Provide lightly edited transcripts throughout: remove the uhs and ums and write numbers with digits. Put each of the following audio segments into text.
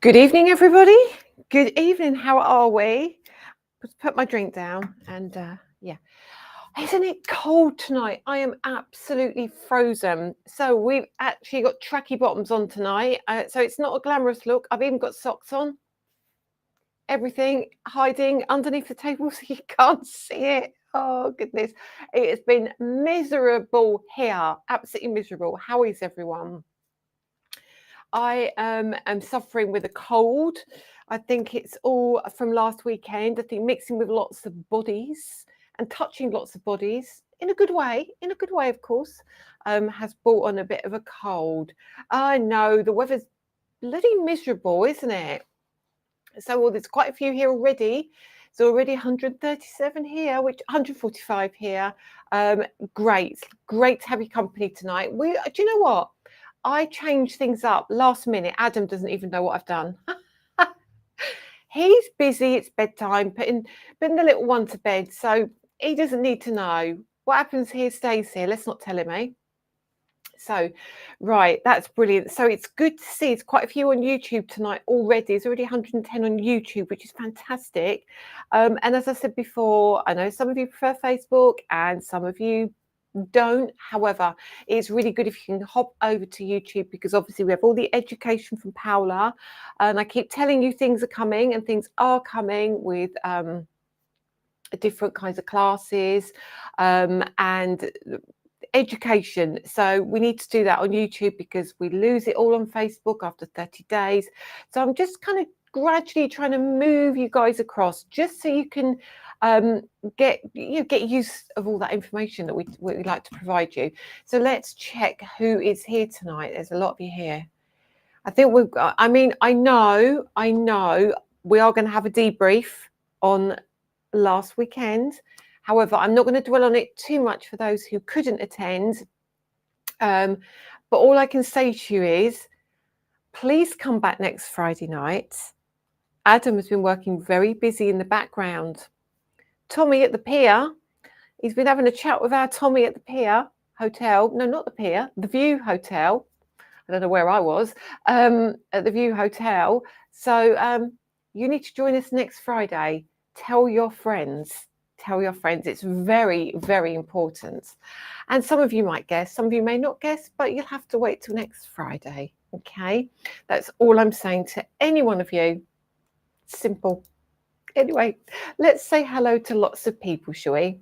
Good evening, everybody. Good evening. How are we? Just put my drink down and yeah. Isn't it cold tonight? I am absolutely frozen. So we've actually got tracky bottoms on tonight. So it's not a glamorous look. I've even got socks on. Everything hiding underneath the table so you can't see it. Oh, goodness. It has been miserable here. Absolutely miserable. How is everyone? I am suffering with a cold. I think it's all from last weekend. I think mixing with lots of bodies and touching lots of bodies in a good way, of course, has brought on a bit of a cold. I know the weather's bloody miserable, isn't it? So, well, there's quite a few here already. It's already 137 here, which 145 here. Great to have your company tonight. Do you know what? I changed things up last minute. Adam doesn't even know what I've done. He's busy. It's bedtime, putting the little one to bed. So he doesn't need to know. What happens here stays here. Let's not tell him, eh? So, right, that's brilliant. So it's good to see. It's quite a few on YouTube tonight already. There's already 110 on YouTube, which is fantastic. And as I said before, I know some of you prefer Facebook and some of you don't. However, it's really good if you can hop over to YouTube, because obviously we have all the education from Paula, and I keep telling you things are coming, and things are coming with different kinds of classes and education. So we need to do that on YouTube because we lose it all on Facebook after 30 days. So I'm just kind of gradually trying to move you guys across just so you can get use of all that information that we like to provide you. So let's check who is here tonight. There's a lot of you here. I think we've got, I know we are going to have a debrief on last weekend. However, I'm not going to dwell on it too much for those who couldn't attend. But all I can say to you is, please come back next Friday night. Adam has been working very busy in the background. Tommy at the pier, he's been having a chat with our Tommy at the pier hotel. No, not the pier, the View Hotel. I don't know where I was, at the View Hotel. So you need to join us next Friday. Tell your friends. It's very, very important. And some of you might guess, some of you may not guess, but you'll have to wait till next Friday. Okay, that's all I'm saying to any one of you. Simple. Anyway, let's say hello to lots of people, shall we?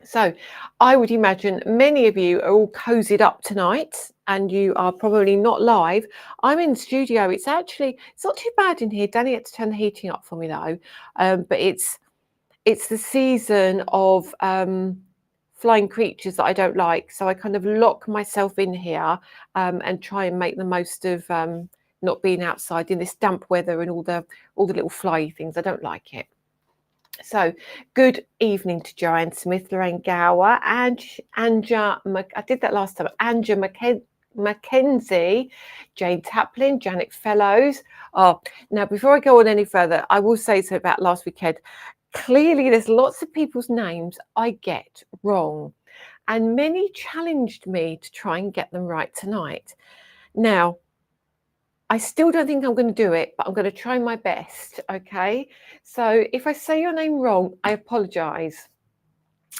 So I would imagine many of you are all cozied up tonight and you are probably not live. I'm in the studio. It's not too bad in here. Danny had to turn the heating up for me though. But it's the season of flying creatures that I don't like. So I kind of lock myself in here and try and make the most of not being outside in this damp weather and all the little fly things. I don't like it. So good evening to Joanne Smith, Lorraine Gower, and Anja. I did that last time. Anja Mackenzie, Jane Taplin, Janet Fellows. Oh, now before I go on any further, I will say so about last weekend. Clearly, there's lots of people's names I get wrong, and many challenged me to try and get them right tonight. Now, I still don't think I'm going to do it, but I'm going to try my best, okay? So if I say your name wrong, I apologise.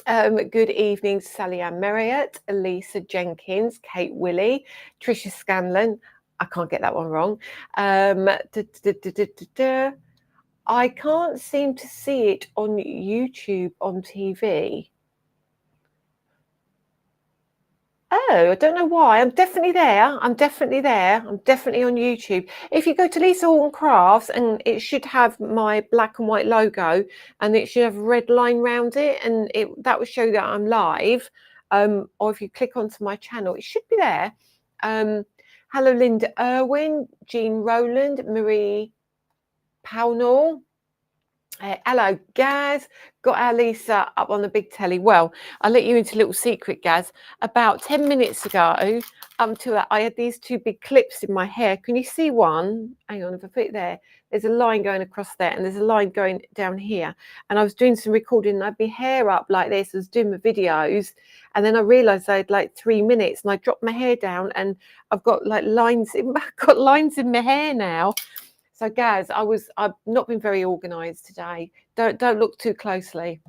Good evening, Sally Ann Marriott, Elisa Jenkins, Kate Willie, Tricia Scanlon. I can't get that one wrong. I can't seem to see it on YouTube on TV. Oh, I don't know why. I'm definitely there. I'm definitely on YouTube. If you go to Lisa Horton Crafts, and it should have my black and white logo, and it should have a red line around it, and that will show that I'm live. Or if you click onto my channel, it should be there. Hello, Linda Irwin, Jean Rowland, Marie Pownall. Hello, Gaz. Got our Lisa up on the big telly. Well, I'll let you into a little secret, Gaz. About 10 minutes ago, until that, I had these two big clips in my hair. Can you see one? Hang on, if I put it there, there's a line going across there, and there's a line going down here. And I was doing some recording, and I had my hair up like this. I was doing my videos, and then I realised I had like 3 minutes, and I dropped my hair down, and I've got like lines. I've got lines in my hair now. So Gaz, I've not been very organised today. Don't look too closely.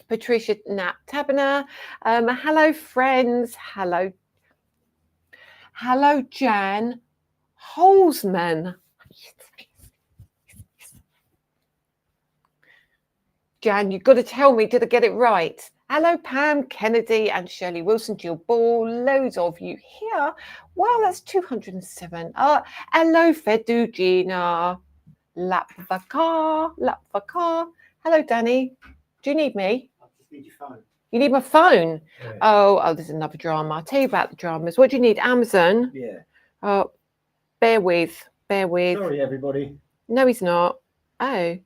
Patricia Nat Tabiner. Hello friends. Hello Jan Holzman. Jan, you've got to tell me, did I get it right? Hello, Pam Kennedy and Shirley Wilson, Jill Ball, loads of you here. Wow, that's 207. Hello, Fedugina. Lapvaka. Hello, Danny. Do you need me? I just need your phone. You need my phone? Yeah. Oh, there's another drama. I'll tell you about the dramas. What do you need? Amazon? Yeah. Oh, bear with. Sorry, everybody. No, he's not. Oh,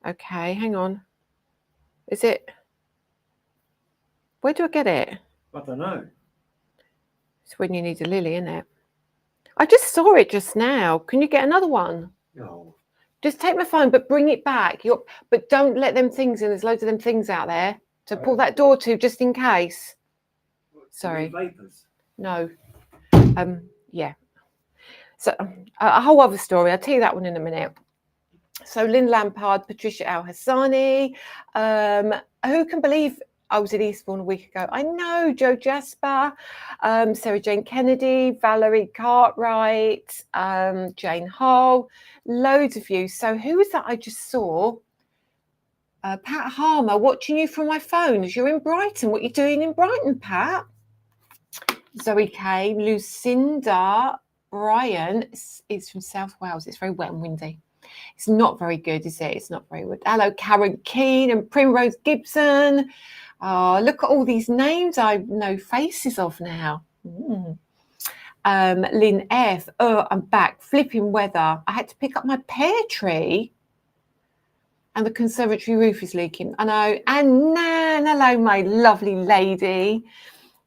okay. Hang on. Is it? Where do I get it? I don't know. It's when you need a lily, isn't it? I just saw it just now. Can you get another one? No. Just take my phone, but bring it back. But don't let them things in. There's loads of them things out there to pull that door to, just in case. Sorry. Vapors. No. Yeah. So a whole other story. I'll tell you that one in a minute. So Lynn Lampard, Patricia Al Hassani. Who can believe I was at Eastbourne a week ago? I know. Joe Jasper, Sarah Jane Kennedy, Valerie Cartwright, Jane Hall, loads of you. So who was that I just saw? Pat Harmer, watching you from my phone as you're in Brighton. What are you doing in Brighton, Pat? Zoe Kay, Lucinda, Brian is from South Wales. It's very wet and windy. It's not very good, is it? It's not very good. Hello, Karen Keane and Primrose Gibson. Oh, look at all these names I know faces of now. Lynn F. Oh, I'm back. Flipping weather. I had to pick up my pear tree and the conservatory roof is leaking. I know. And Nan, hello, my lovely lady.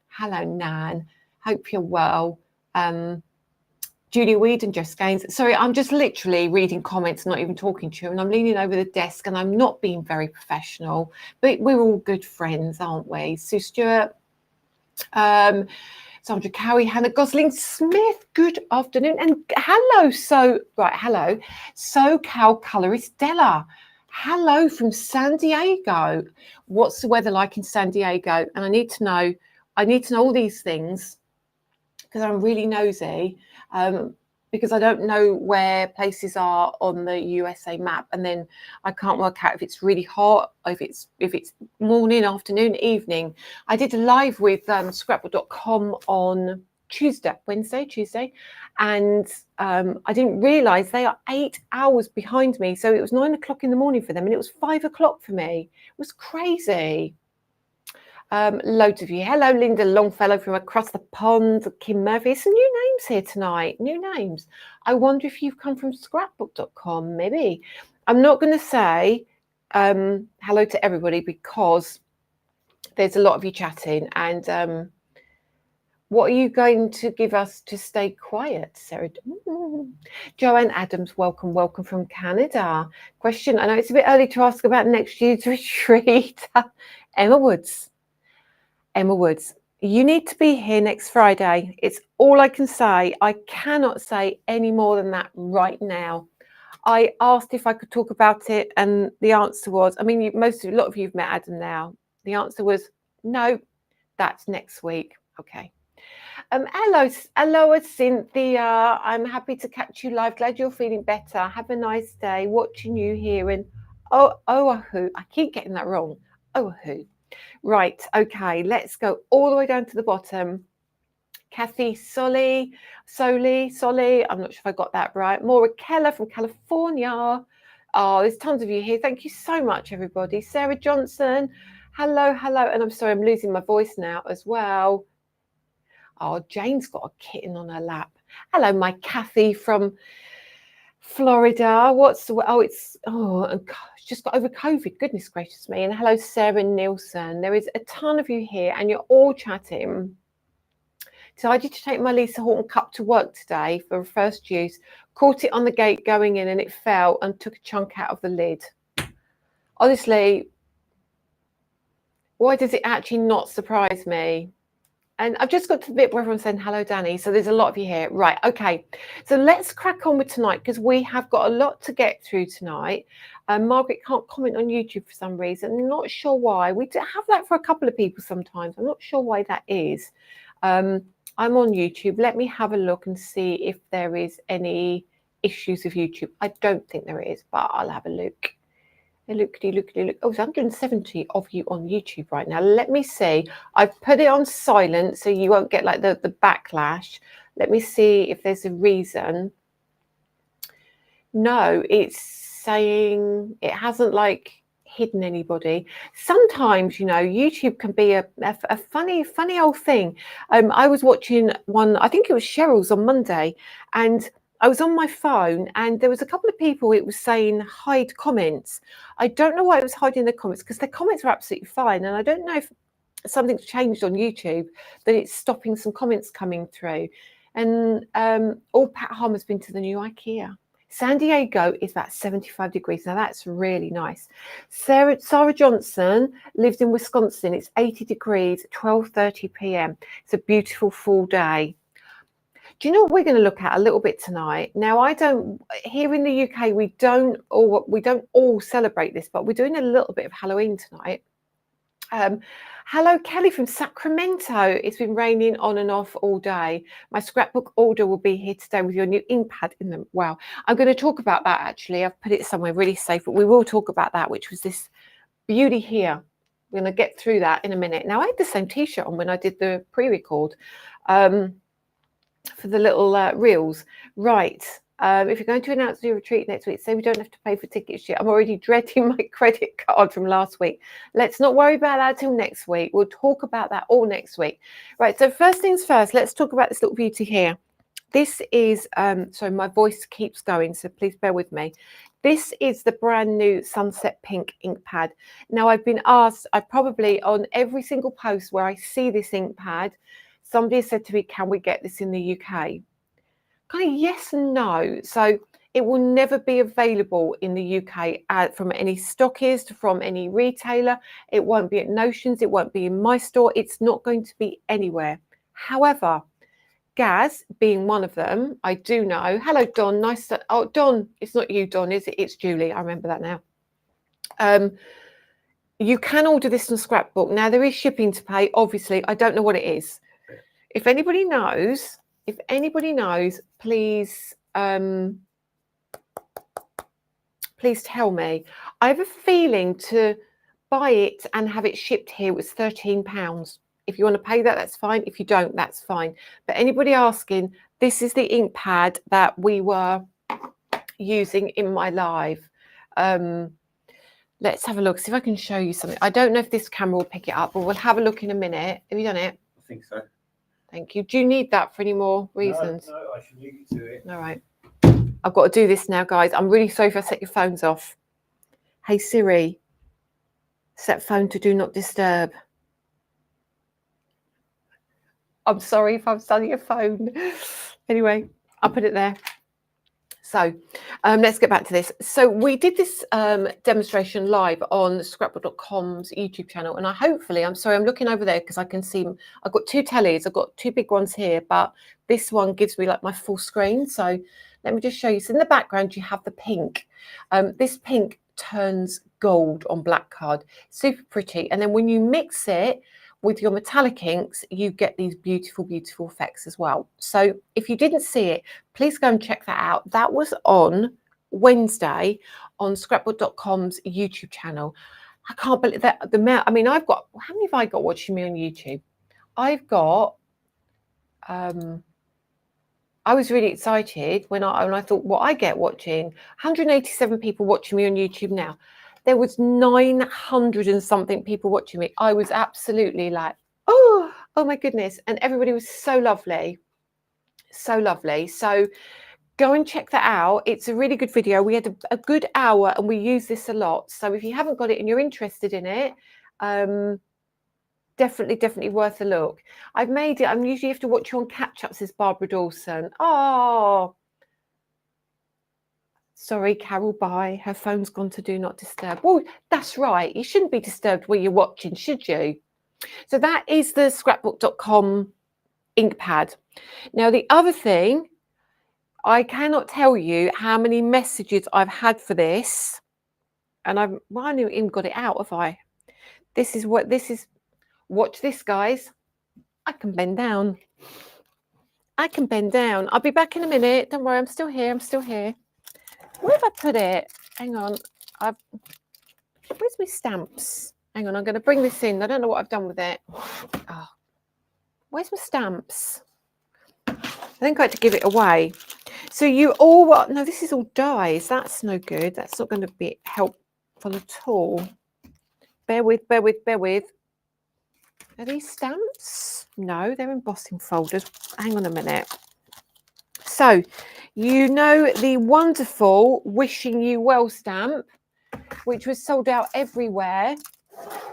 Hello, Nan. Hope you're well. Julie Weed and Jess Gaines. Sorry, I'm just literally reading comments, not even talking to you. And I'm leaning over the desk and I'm not being very professional. But we're all good friends, aren't we? Sue Stewart, Sandra Cowie, Hannah Gosling Smith. Good afternoon. And hello. Hello. SoCal colorist Della. Hello from San Diego. What's the weather like in San Diego? And I need to know all these things because I'm really nosy. Because I don't know where places are on the USA map, and then I can't work out if it's really hot, or if it's morning, afternoon, evening. I did a live with scrapbook.com on Tuesday, and I didn't realise they are 8 hours behind me. So it was 9 o'clock in the morning for them, and it was 5 o'clock for me. It was crazy. Loads of you. Hello, Linda Longfellow from across the pond. Kim Murphy. Some new names here tonight. New names. I wonder if you've come from scrapbook.com, maybe. I'm not going to say hello to everybody because there's a lot of you chatting. And what are you going to give us to stay quiet, Sarah? Joanne Adams, welcome from Canada. Question, I know it's a bit early to ask about next year's retreat. Emma Woods, you need to be here next Friday. It's all I can say. I cannot say any more than that right now. I asked if I could talk about it, and the answer was, a lot of you have met Adam now. The answer was no, that's next week. Okay. Hello, Cynthia. I'm happy to catch you live. Glad you're feeling better. Have a nice day. Watching you here in Oahu. I keep getting that wrong. Oahu. Right, okay, let's go all the way down to the bottom. Kathy Solly, I'm not sure if I got that right. Maura Keller from California. Oh, there's tons of you here. Thank you so much, everybody. Sarah Johnson, hello. And I'm sorry, I'm losing my voice now as well. Oh, Jane's got a kitten on her lap. Hello, my Kathy from Florida. It's just got over COVID. Goodness gracious me. And hello, Sarah Nielsen. There is a ton of you here and you're all chatting. Decided to take my Lisa Horton cup to work today for first use. Caught it on the gate going in and it fell and took a chunk out of the lid. Honestly, why does it actually not surprise me? And I've just got to the bit where everyone's saying hello, Danny. So there's a lot of you here. Right. Okay. So let's crack on with tonight because we have got a lot to get through tonight. Margaret can't comment on YouTube for some reason. I'm not sure why. We do have that for a couple of people sometimes. I'm not sure why that is. I'm on YouTube. Let me have a look and see if there is any issues with YouTube. I don't think there is, but I'll have a look. Look. Oh, there's 170 of you on YouTube right now. Let me see. I've put it on silent so you won't get like the backlash. Let me see if there's a reason. No, it's saying it hasn't like hidden anybody. Sometimes, you know, YouTube can be a funny old thing. I was watching one, I think it was Cheryl's on Monday, and I was on my phone and there was a couple of people, it was saying hide comments. I don't know why it was hiding the comments because the comments were absolutely fine. And I don't know if something's changed on YouTube that it's stopping some comments coming through. And all Pat Harmer's been to the new IKEA. San Diego is about 75 degrees. Now that's really nice. Sarah Johnson lives in Wisconsin. It's 80 degrees, 12:30 p.m. It's a beautiful full day. Do you know what we're going to look at a little bit tonight? Now, here in the UK, we don't all celebrate this, but we're doing a little bit of Halloween tonight. Hello, Kelly from Sacramento. It's been raining on and off all day. My scrapbook order will be here today with your new ink pad in them. Wow. I'm going to talk about that, actually. I've put it somewhere really safe, but we will talk about that, which was this beauty here. We're going to get through that in a minute. Now, I had the same T-shirt on when I did the pre-record. For the little reels. Right. If you're going to announce your retreat next week, say we don't have to pay for tickets yet. I'm already dreading my credit card from last week. Let's not worry about that till next week. We'll talk about that all next week. Right. So first things first, let's talk about this little beauty here. This is, sorry, my voice keeps going, so please bear with me. This is the brand new Sunset Pink ink pad. Now, I've been asked, I probably on every single post where I see this ink pad, somebody said to me, can we get this in the UK? Kind of yes and no. So it will never be available in the UK from any stockist, from any retailer. It won't be at Notions. It won't be in my store. It's not going to be anywhere. However, Gaz being one of them, I do know. Hello, Don. Nice to, oh, Don, it's not you, Don, is it? It's Julie. I remember that now. You can order this on Scrapbook. Now, there is shipping to pay. Obviously, I don't know what it is. If anybody knows, please, please tell me. I have a feeling to buy it and have it shipped here was £13. If you want to pay that, that's fine. If you don't, that's fine. But anybody asking, this is the ink pad that we were using in my live. Let's have a look, see if I can show you something. I don't know if this camera will pick it up, but we'll have a look in a minute. Have you done it? I think so. Thank you. Do you need that for any more reasons? No, I should leave you to it. All right. I've got to do this now, guys. I'm really sorry if I set your phones off. Hey, Siri, set phone to do not disturb. I'm sorry if I'm studying your phone. Anyway, I'll put it there. So let's get back to this. So we did this demonstration live on scrapbook.com's YouTube channel. And I'm sorry, I'm looking over there because I can see, I've got two tellies. I've got two big ones here, but this one gives me like my full screen. So let me just show you. So in the background, you have the pink. This pink turns gold on black card. Super pretty. And then when you mix it with your metallic inks, you get these beautiful, beautiful effects as well. So if you didn't see it, please go and check that out. That was on Wednesday on scrapbook.com's YouTube channel. I can't believe that the amount, I mean, I've got, how many have I got watching me on YouTube? I've got, I was really excited when I thought, what I get watching, 187 people watching me on YouTube now. There was 900 and something people watching me. I was absolutely like, oh my goodness. And everybody was so lovely. So lovely. So go and check that out. It's a really good video. We had a good hour and we use this a lot. So if you haven't got it and you're interested in it, definitely worth a look. I've made it. I'm usually have to watch you on catch-up, says Barbara Dawson. Oh, sorry, Carol, bye. Her phone's gone to do not disturb. Well, that's right. You shouldn't be disturbed while you're watching, should you? So that is the scrapbook.com ink pad. Now, the other thing, I cannot tell you how many messages I've had for this. And I haven't even got it out, have I? This is. Watch this, guys. I can bend down. I can bend down. I'll be back in a minute. Don't worry, I'm still here. I'm still here. Where have I put it? Hang on. Where's my stamps? Hang on, I'm going to bring this in. I don't know what I've done with it. Oh, where's my stamps? I think I had to give it away. So you all what? No, this is all dies. That's no good. That's not going to be helpful at all. Bear with. Are these stamps? No, they're embossing folders. Hang on a minute. So, you know the wonderful Wishing You Well stamp, which was sold out everywhere.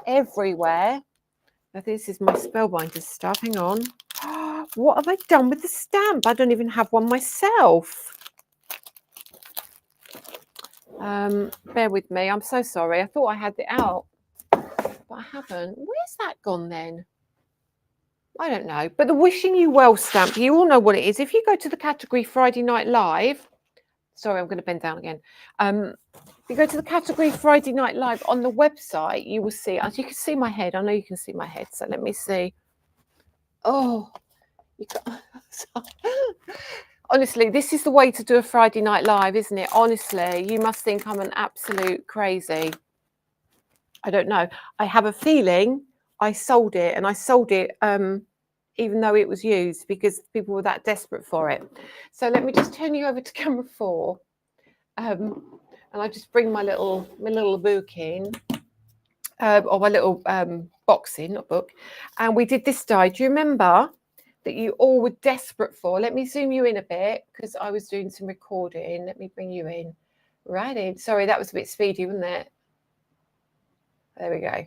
Everywhere. Now, this is my Spellbinder stuff. Hang on. What have I done with the stamp? I don't even have one myself. Bear with me. I'm so sorry. I thought I had it out, but I haven't. Where's that gone then? I don't know. But the Wishing You Well stamp, you all know what it is. If you go to the category Friday Night Live, sorry, I'm going to bend down again. If you go to the category Friday Night Live on the website, you will see, as you can see my head. I know you can see my head. So let me see. Oh, you got, honestly, this is the way to do a Friday Night Live, isn't it? Honestly, you must think I'm an absolute crazy. I don't know. I have a feeling I sold it, and I sold it even though it was used because people were that desperate for it. So let me just turn you over to camera 4. And I just bring my little book in, or my little box in, not book. And we did this die. Do you remember that you all were desperate for? Let me zoom you in a bit because I was doing some recording. Let me bring you in. Right in. Sorry, that was a bit speedy, wasn't it? There we go.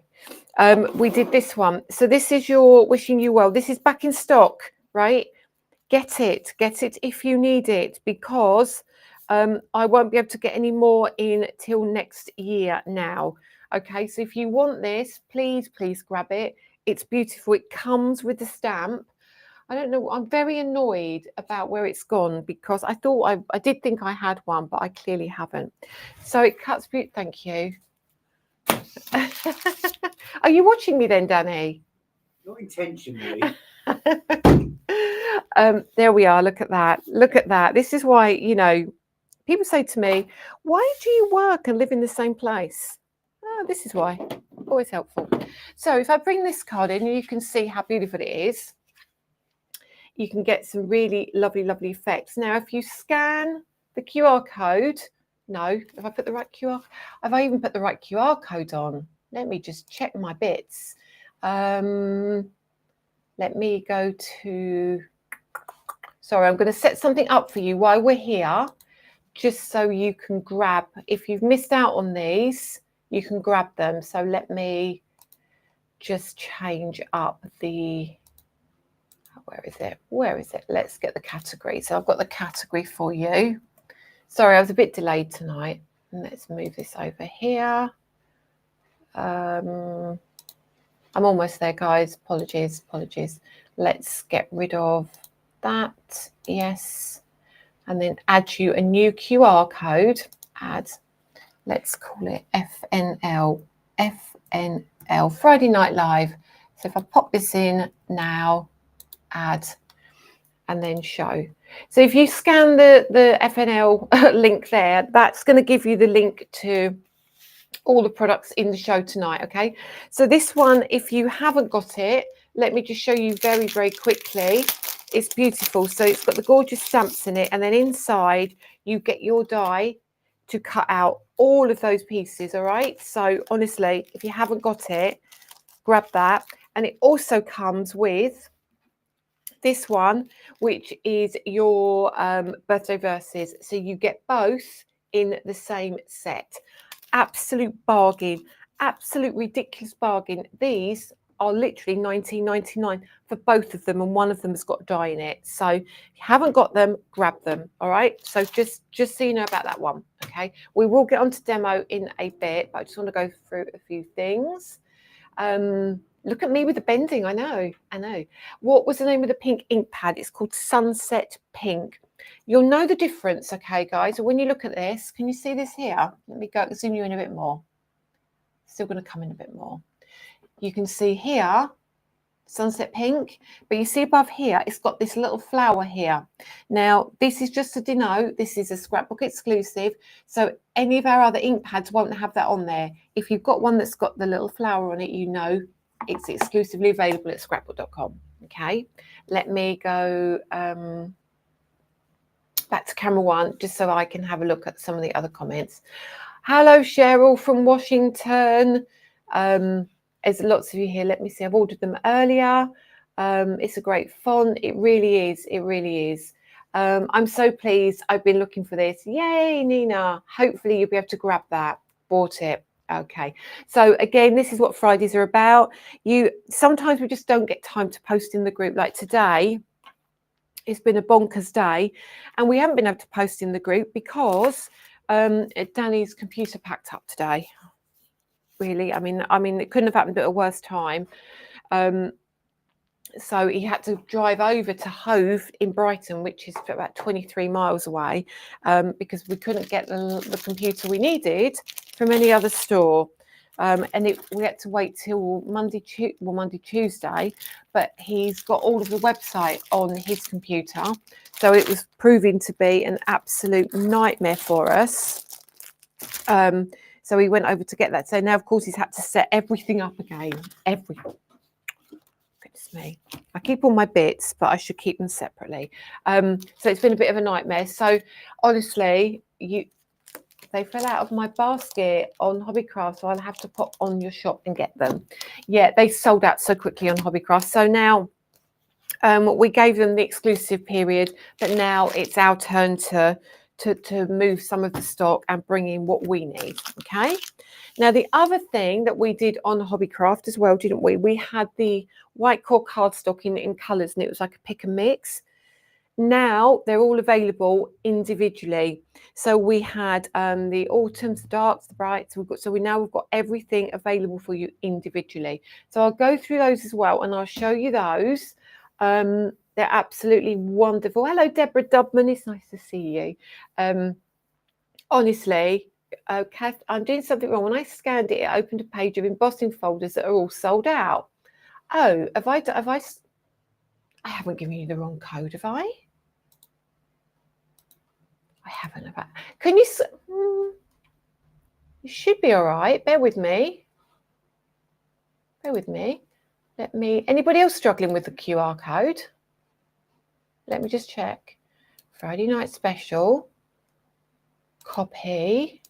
We did this one. So this is your Wishing You Well. This is back in stock, right? Get it if you need it, because I won't be able to get any more in till next year now. Okay, so if you want this, please grab it. It's beautiful. It comes with the stamp. I don't know. I'm very annoyed about where it's gone because I thought I did think I had one, but I clearly haven't. So it cuts beautiful. Thank you. Are you watching me then, Danny? Not intentionally. There we are. Look at that. Look at that. This is why, you know, people say to me, why do you work and live in the same place? Oh, this is why. Always helpful. So if I bring this card in, you can see how beautiful it is. You can get some really lovely effects. Now, if you scan the QR code, no, have I put the right QR? Have I even put the right QR code on? Let me just check my bits. Let me go to, sorry, I'm going to set something up for you while we're here, just so you can grab, if you've missed out on these, you can grab them. So let me just change up the, where is it? Let's get the category. So I've got the category for you. Sorry, I was a bit delayed tonight. Let's move this over here. I'm almost there, guys. Apologies. Let's get rid of that. Yes. And then add you a new QR code. Add, let's call it FNL. Friday Night Live. So if I pop this in now, add, and then show. So if you scan the FNL link there, that's going to give you the link to all the products in the show tonight. Okay, so this one, if you haven't got it, let me just show you very quickly. It's beautiful. So it's got the gorgeous stamps in it, and then inside you get your die to cut out all of those pieces. All right, so honestly, if you haven't got it, grab that. And it also comes with this one, which is your birthday verses. So you get both in the same set. Absolute bargain, absolute ridiculous bargain. These are literally $19.99 for both of them, and one of them has got a die in it. So if you haven't got them, grab them. All right, so just so you know about that one. Okay, we will get on to demo in a bit, but I just want to go through a few things. Look at me with the bending. I know. What was the name of the pink ink pad? It's called Sunset Pink. You'll know the difference, okay, guys? When you look at this, can you see this here? Let me go zoom you in a bit more. Still going to come in a bit more. You can see here, Sunset Pink, but you see above here, it's got this little flower here. Now, this is just to denote this is a scrapbook exclusive, so any of our other ink pads won't have that on there. If you've got one that's got the little flower on it, you know it's exclusively available at scrapbook.com. Okay, let me go back to camera one just so I can have a look at some of the other comments. Hello, Cheryl from Washington. There's lots of you here. Let me see. I've ordered them earlier. It's a great font. It really is. It really is. I'm so pleased. I've been looking for this. Yay, Nina. Hopefully you'll be able to grab that. Bought it. Okay. So again, this is what Fridays are about. Sometimes we just don't get time to post in the group. Like today, it's been a bonkers day, and we haven't been able to post in the group because Danny's computer packed up today. Really, I mean, it couldn't have happened at a worse time. So he had to drive over to Hove in Brighton, which is about 23 miles away, because we couldn't get the computer we needed from any other store. And we had to wait till Monday, Tuesday, but he's got all of the website on his computer. So it was proving to be an absolute nightmare for us. So he went over to get that. So now, of course, he's had to set everything up again. Everything. Goodness me. I keep all my bits, but I should keep them separately. So it's been a bit of a nightmare. So honestly, they fell out of my basket on Hobbycraft, so I'll have to pop on your shop and get them. Yeah, they sold out so quickly on Hobbycraft. So now we gave them the exclusive period, but now it's our turn to move some of the stock and bring in what we need. Okay. Now, the other thing that we did on Hobbycraft as well, didn't we? We had the white core cardstock in colours, and it was like a pick and mix. Now they're all available individually. So we had the autumns, the darks, the brights. We've got everything available for you individually. So I'll go through those as well, and I'll show you those. They're absolutely wonderful. Hello, Deborah Dubman. It's nice to see you. Honestly, Kath, I'm doing something wrong. When I scanned it, it opened a page of embossing folders that are all sold out. Oh, I haven't given you the wrong code, have I? I haven't. Can you? You should be all right. Bear with me. Anybody else struggling with the QR code? Let me just check. Friday night special. Copy.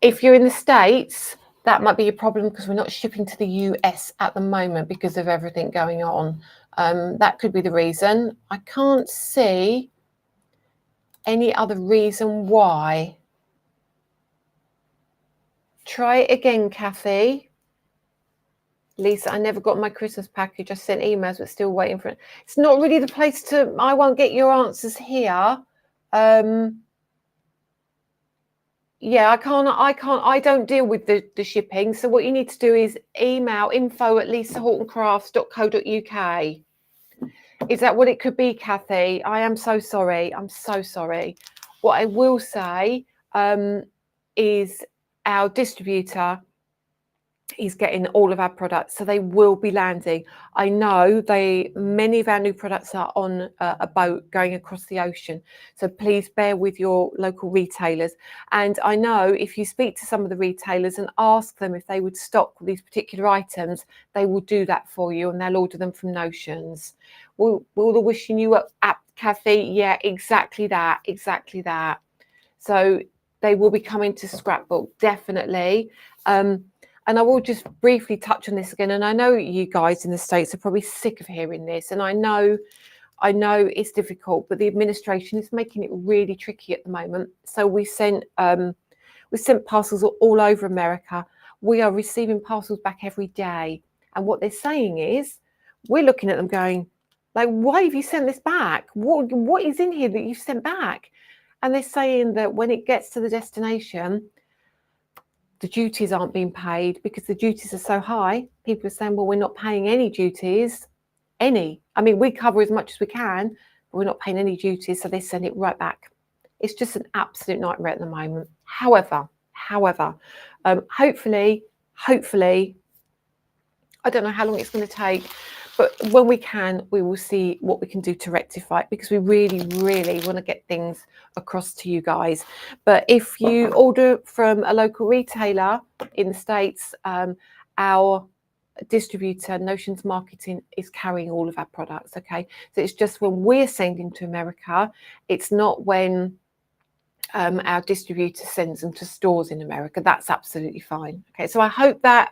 If you're in the States, that might be a problem because we're not shipping to the US at the moment because of everything going on. That could be the reason. I can't see any other reason why. Try it again, Kathy. Lisa, I never got my Christmas package. I sent emails, but still waiting for it. It's not really the place to. I won't get your answers here. Yeah, I can't. I don't deal with the shipping. So what you need to do is email info@lisahortoncrafts.co.uk. Is that what it could be, Kathy? I am so sorry. I'm so sorry. What I will say is our distributor is getting all of our products, so they will be landing. I know many of our new products are on a boat going across the ocean, so please bear with your local retailers. And I know if you speak to some of the retailers and ask them if they would stock these particular items, they will do that for you, and they'll order them from Notions. Will the wishing you up, Kathy? Yeah, exactly that. So they will be coming to Scrapbook, definitely. And I will just briefly touch on this again. And I know you guys in the States are probably sick of hearing this. And I know it's difficult, but the administration is making it really tricky at the moment. So we sent parcels all over America. We are receiving parcels back every day. And what they're saying is, we're looking at them going, like, why have you sent this back? What is in here that you've sent back? And they're saying that when it gets to the destination, the duties aren't being paid because the duties are so high. People are saying, well, we're not paying any duties, I mean, we cover as much as we can, but we're not paying any duties, so they send it right back. It's just an absolute nightmare at the moment. However, hopefully, I don't know how long it's going to take, but when we can, we will see what we can do to rectify it, because we really, really want to get things across to you guys. But if you order from a local retailer in the States, our distributor, Notions Marketing, is carrying all of our products. Okay, so it's just when we're sending to America, it's not when our distributor sends them to stores in America. That's absolutely fine. Okay, so I hope that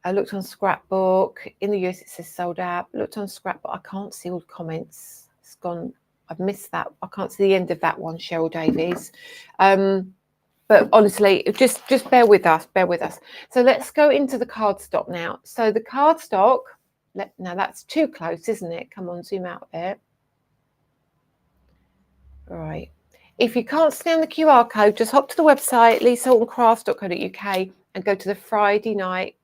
I looked on Scrapbook. In the US, it says sold out. Looked on Scrapbook. I can't see all the comments. It's gone. I've missed that. I can't see the end of that one, Cheryl Davies. But honestly, just bear with us. Bear with us. So let's go into the cardstock now. So the cardstock. Now that's too close, isn't it? Come on, zoom out a bit. All right. If you can't scan the QR code, just hop to the website, lisahortoncrafts.co.uk, and go to the Friday Night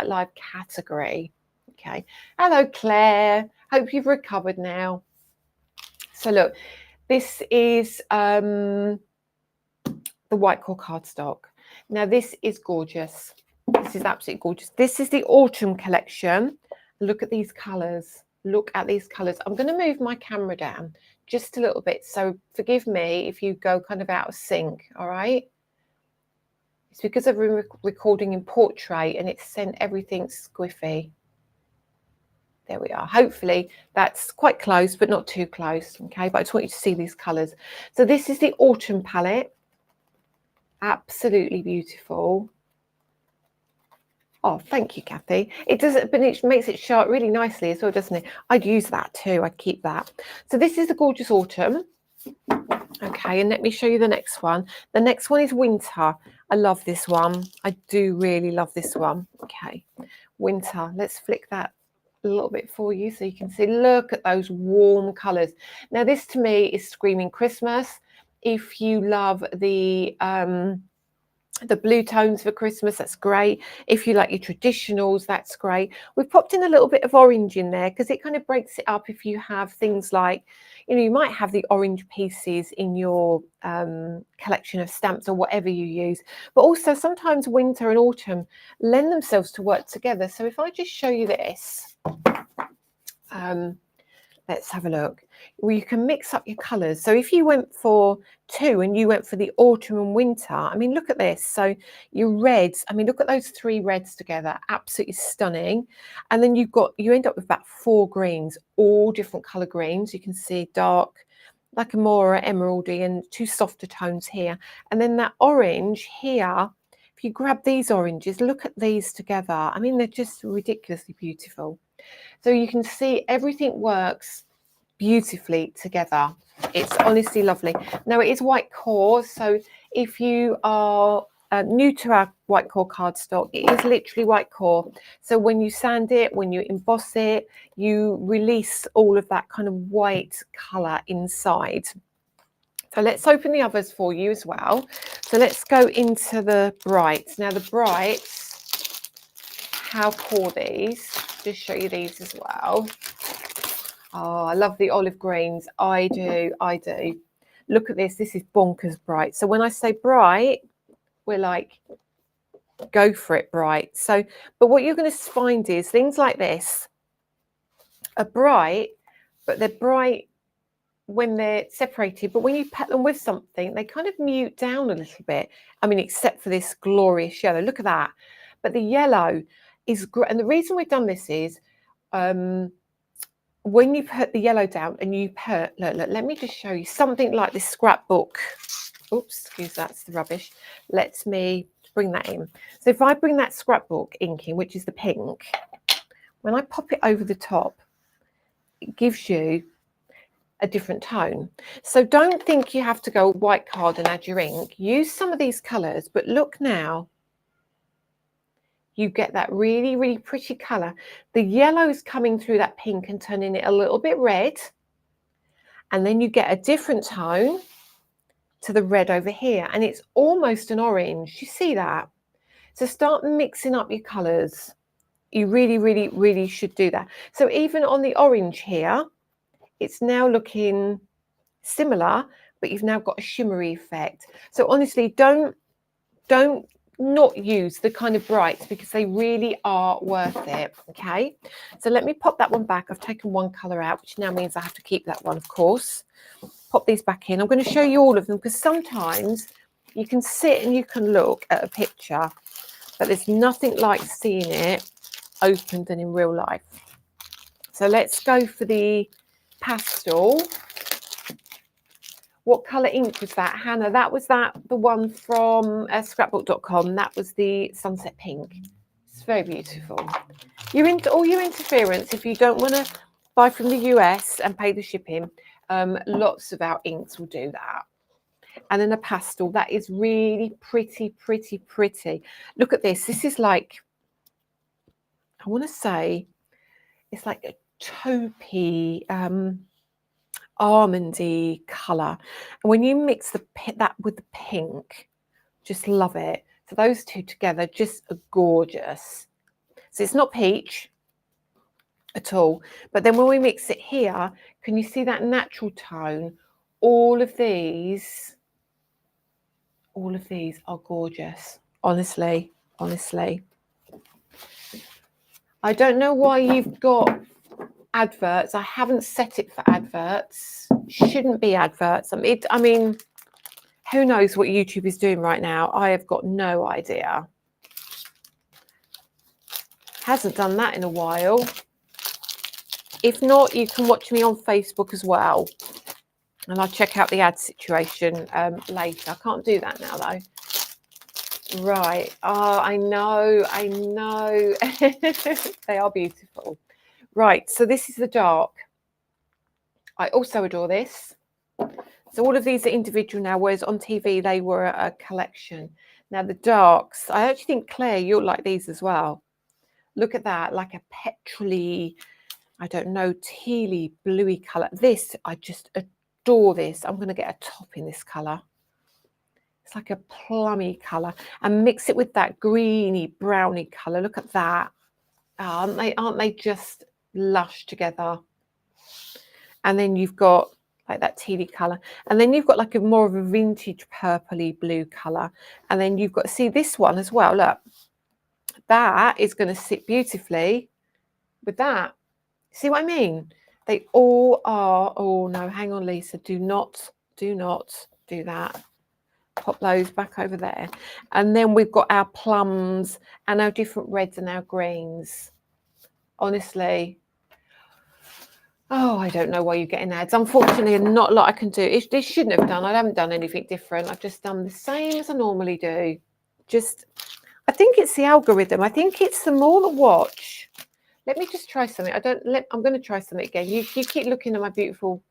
Live category. Okay. Hello, Claire. Hope you've recovered now. So look, this is the white core cardstock. Now this is gorgeous. This is absolutely gorgeous. This is the autumn collection. Look at these colours. Look at these colours. I'm going to move my camera down just a little bit, so forgive me if you go kind of out of sync. All right. It's because I've been recording in portrait and it's sent everything squiffy. There we are. Hopefully that's quite close, but not too close. Okay, but I just want you to see these colours. So this is the autumn palette. Absolutely beautiful. Oh, thank you, Kathy. It does, but it makes it show up really nicely as well, doesn't it? I'd use that too. I'd keep that. So this is the gorgeous autumn. Okay, and let me show you the next one. The next one is winter. I love this one. I do really love this one. Okay, winter. Let's flick that a little bit for you so you can see. Look at those warm colours. Now, this to me is screaming Christmas. If you love the blue tones for Christmas, that's great. If you like your traditionals, that's great. We've popped in a little bit of orange in there because it kind of breaks it up. If you have things like, you know, you might have the orange pieces in your collection of stamps or whatever you use, but also sometimes winter and autumn lend themselves to work together. So if I just show you this, let's have a look. Well, you can mix up your colours. So if you went for two and you went for the autumn and winter, I mean, look at this. So your reds, I mean, look at those three reds together, absolutely stunning. And then you end up with about 4 greens, all different colour greens. You can see dark, like a more emeraldy, and 2 softer tones here. And then that orange here, if you grab these oranges, look at these together. I mean, they're just ridiculously beautiful. So you can see everything works beautifully together. It's honestly lovely. Now, it is white core, so if you are new to our white core cardstock, it is literally white core. So when you sand it, when you emboss it, you release all of that kind of white colour inside. So let's open the others for you as well. So let's go into the brights. Now, the brights, how core these? Just show you these as well. Oh, I love the olive greens. I do. Look at this. This is bonkers bright. So when I say bright, we're like, go for it, bright. So, but what you're going to find is things like this are bright, but they're bright when they're separated. But when you put them with something, they kind of mute down a little bit. I mean, except for this glorious yellow. Look at that. But the yellow is great. And the reason we've done this is, when you put the yellow down and you put, look, let me just show you something like this scrapbook. Oops, excuse that's the rubbish. Let me bring that in. So if I bring that scrapbook ink in, which is the pink, when I pop it over the top, it gives you a different tone. So don't think you have to go white card and add your ink. Use some of these colours, but look now. You get that really, really pretty colour. The yellow's coming through that pink and turning it a little bit red. And then you get a different tone. to the red over here, and it's almost an orange. You see that? So start mixing up your colours. You really, really, really should do that. So even on the orange here, it's now looking similar, but you've now got a shimmery effect. So honestly, don't not use the kind of brights, because they really are worth it. Okay, so let me pop that one back. I've taken one colour out, which now means I have to keep that one, of course. Pop these back in. I'm going to show you all of them, because sometimes you can sit and you can look at a picture, but there's nothing like seeing it opened and in real life. So let's go for the pastel. What colour ink was that, Hannah? That was the one from scrapbook.com. That was the Sunset Pink. It's very beautiful. You're into all your interference. If you don't want to buy from the US and pay the shipping, lots of our inks will do that. And then a pastel, that is really pretty, pretty, pretty. Look at this. This is like, I want to say, it's like a taupey, almondy colour, and when you mix that with the pink, just love it. So those two together just are gorgeous. So it's not peach at all, but then when we mix it here, can you see that natural tone? All of these are gorgeous. Honestly, I don't know why you've got adverts. I haven't set it for adverts. Shouldn't be adverts. I mean, who knows what YouTube is doing right now? I have got no idea. Hasn't done that in a while. If not, you can watch me on Facebook as well, and I'll check out the ad situation later. I can't do that now though. Right. Oh, I know. They are beautiful. Right, so this is the dark. I also adore this. So all of these are individual now, whereas on TV they were a collection. Now the darks, I actually think, Claire, you'll like these as well. Look at that, like a petrol-y, I don't know, tealy, bluey colour. This, I just adore this. I'm going to get a top in this colour. It's like a plummy colour. And mix it with that greeny, browny colour. Look at that. Oh, aren't they just lush together? And then you've got like that tealy colour, and then you've got like a more of a vintage purpley blue colour, and then you've got, see this one as well, look, that is going to sit beautifully with that. See what I mean? They all are. Oh no, hang on, Lisa, do not do that. Pop those back over there. And then we've got our plums and our different reds and our greens. Honestly, oh, I don't know why you're getting ads. Unfortunately, not a lot I can do. This shouldn't have done. I haven't done anything different. I've just done the same as I normally do. I think it's the algorithm. I think it's the more the watch. Let me just try something. I'm going to try something again. You keep looking at my beautiful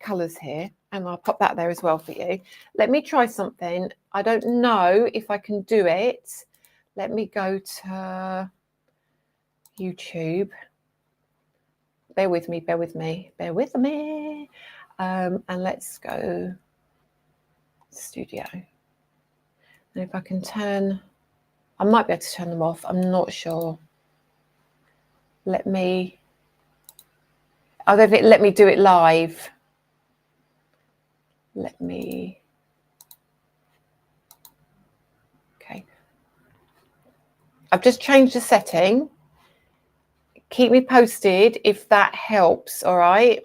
colours here, and I'll pop that there as well for you. Let me try something. I don't know if I can do it. Let me go to YouTube. Bear with me. And let's go studio. And if I can I might be able to turn them off. I'm not sure. Let me do it live. Okay. I've just changed the setting. Keep me posted if that helps, all right?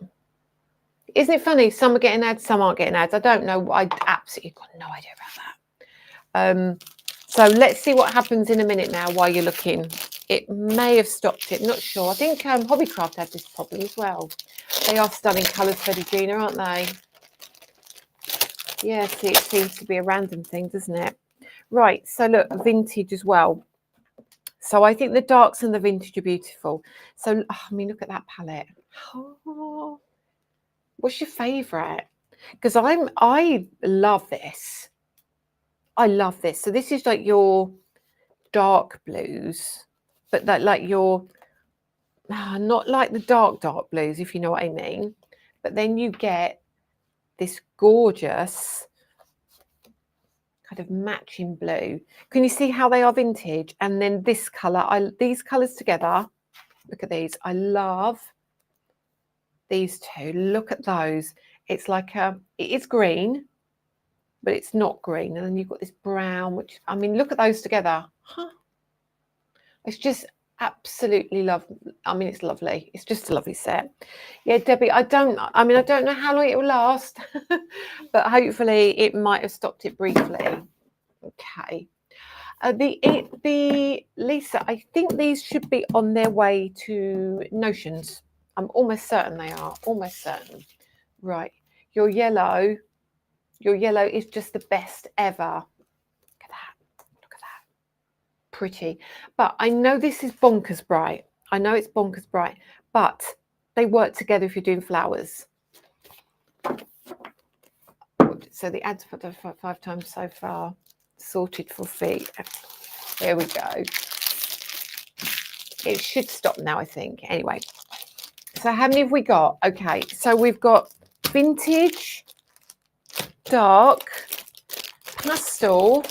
Isn't it funny? Some are getting ads, some aren't getting ads. I don't know. I absolutely got no idea about that. So let's see what happens in a minute now while you're looking. It may have stopped it, not sure. I think Hobbycraft had this problem as well. They are stunning colours, Freddie Gina, aren't they? Yeah, see, it seems to be a random thing, doesn't it? Right, so look, vintage as well. So I think the darks and the vintage are beautiful. So, I mean, look at that palette. Oh, what's your favourite? Because I love this. I love this. So this is like your dark blues, but that like your not like the dark blues, if you know what I mean. But then you get this gorgeous kind of matching blue. Can you see how they are vintage? And then this colour, these colours together, look at these. I love these two. Look at those. It's like it is green, but it's not green. And then you've got this brown, which, I mean, look at those together. Huh. It's just absolutely lovely. I mean, it's lovely. It's just a lovely set. Yeah, Debbie, I don't know how long it will last, but hopefully it might have stopped it briefly. Okay. The Lisa, I think these should be on their way to Notions. I'm almost certain they are. Almost certain. Right. Your yellow is just the best ever. Look at that. Look at that. Pretty. But I know this is bonkers bright. I know it's bonkers bright, but they work together if you're doing flowers. So the ads put 5 times so far. Sorted for feet. There we go. It should stop now, I think. Anyway, so how many have we got? Okay, so we've got vintage, dark, pastel,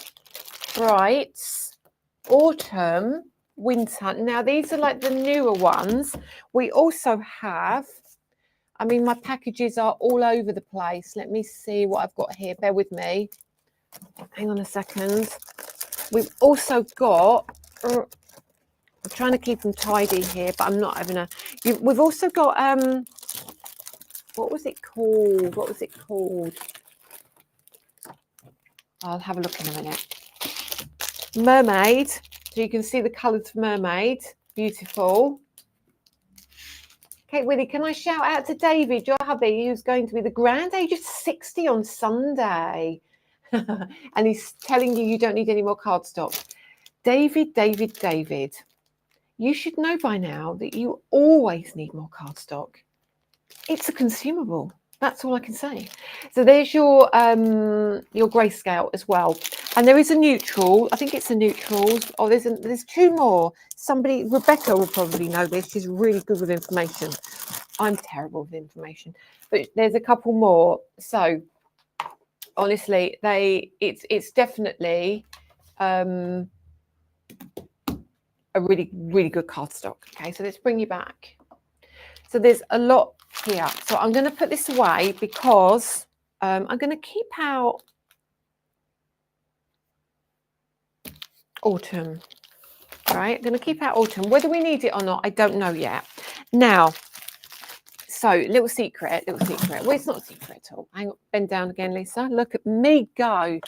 brights, autumn, winter. Now these are like the newer ones. We also have, I mean, my packages are all over the place. Let me see what I've got here. Bear with me. Hang on a second. We've also got, I'm trying to keep them tidy here, but I'm not having we've also got, what was it called? What was it called? I'll have a look in a minute. Mermaid. So you can see the colours for Mermaid. Beautiful. Kate Willie, can I shout out to David, your hubby, who's going to be the grand age of 60 on Sunday? And he's telling you don't need any more cardstock. David, you should know by now that you always need more cardstock. It's a consumable. That's all I can say. So there's your grayscale as well. And there is a neutral. I think it's a neutral. Oh, there's 2 more. Rebecca will probably know this. She's really good with information. I'm terrible with information. But there's a couple more. So honestly, it's definitely a really, really good cardstock. Okay, so let's bring you back. So there's a lot here. So I'm going to put this away because I'm going to keep out autumn. Right, I'm going to keep out autumn. Whether we need it or not, I don't know yet. Now, so little secret. Well, it's not a secret at all. Hang on, bend down again, Lisa. Look at me go.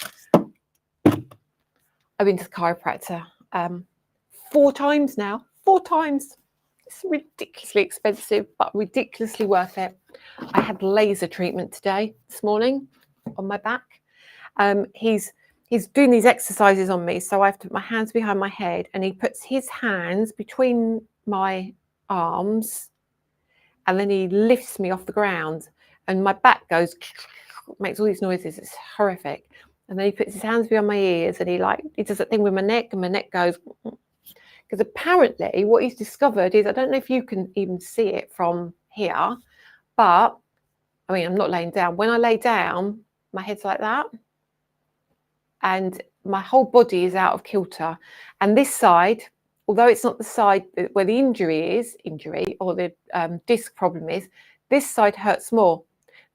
I've been to the chiropractor 4 times now. 4 times. It's ridiculously expensive, but ridiculously worth it. I had laser treatment this morning on my back. He's doing these exercises on me, so I have to put my hands behind my head, and he puts his hands between my arms, and then he lifts me off the ground, and my back goes, makes all these noises. It's horrific. And then he puts his hands behind my ears, and he does that thing with my neck, and my neck goes. Because apparently what he's discovered is, I don't know if you can even see it from here, but I mean, I'm not laying down. When I lay down, my head's like that. And my whole body is out of kilter. And this side, although it's not the side where the injury or the disc problem is, this side hurts more.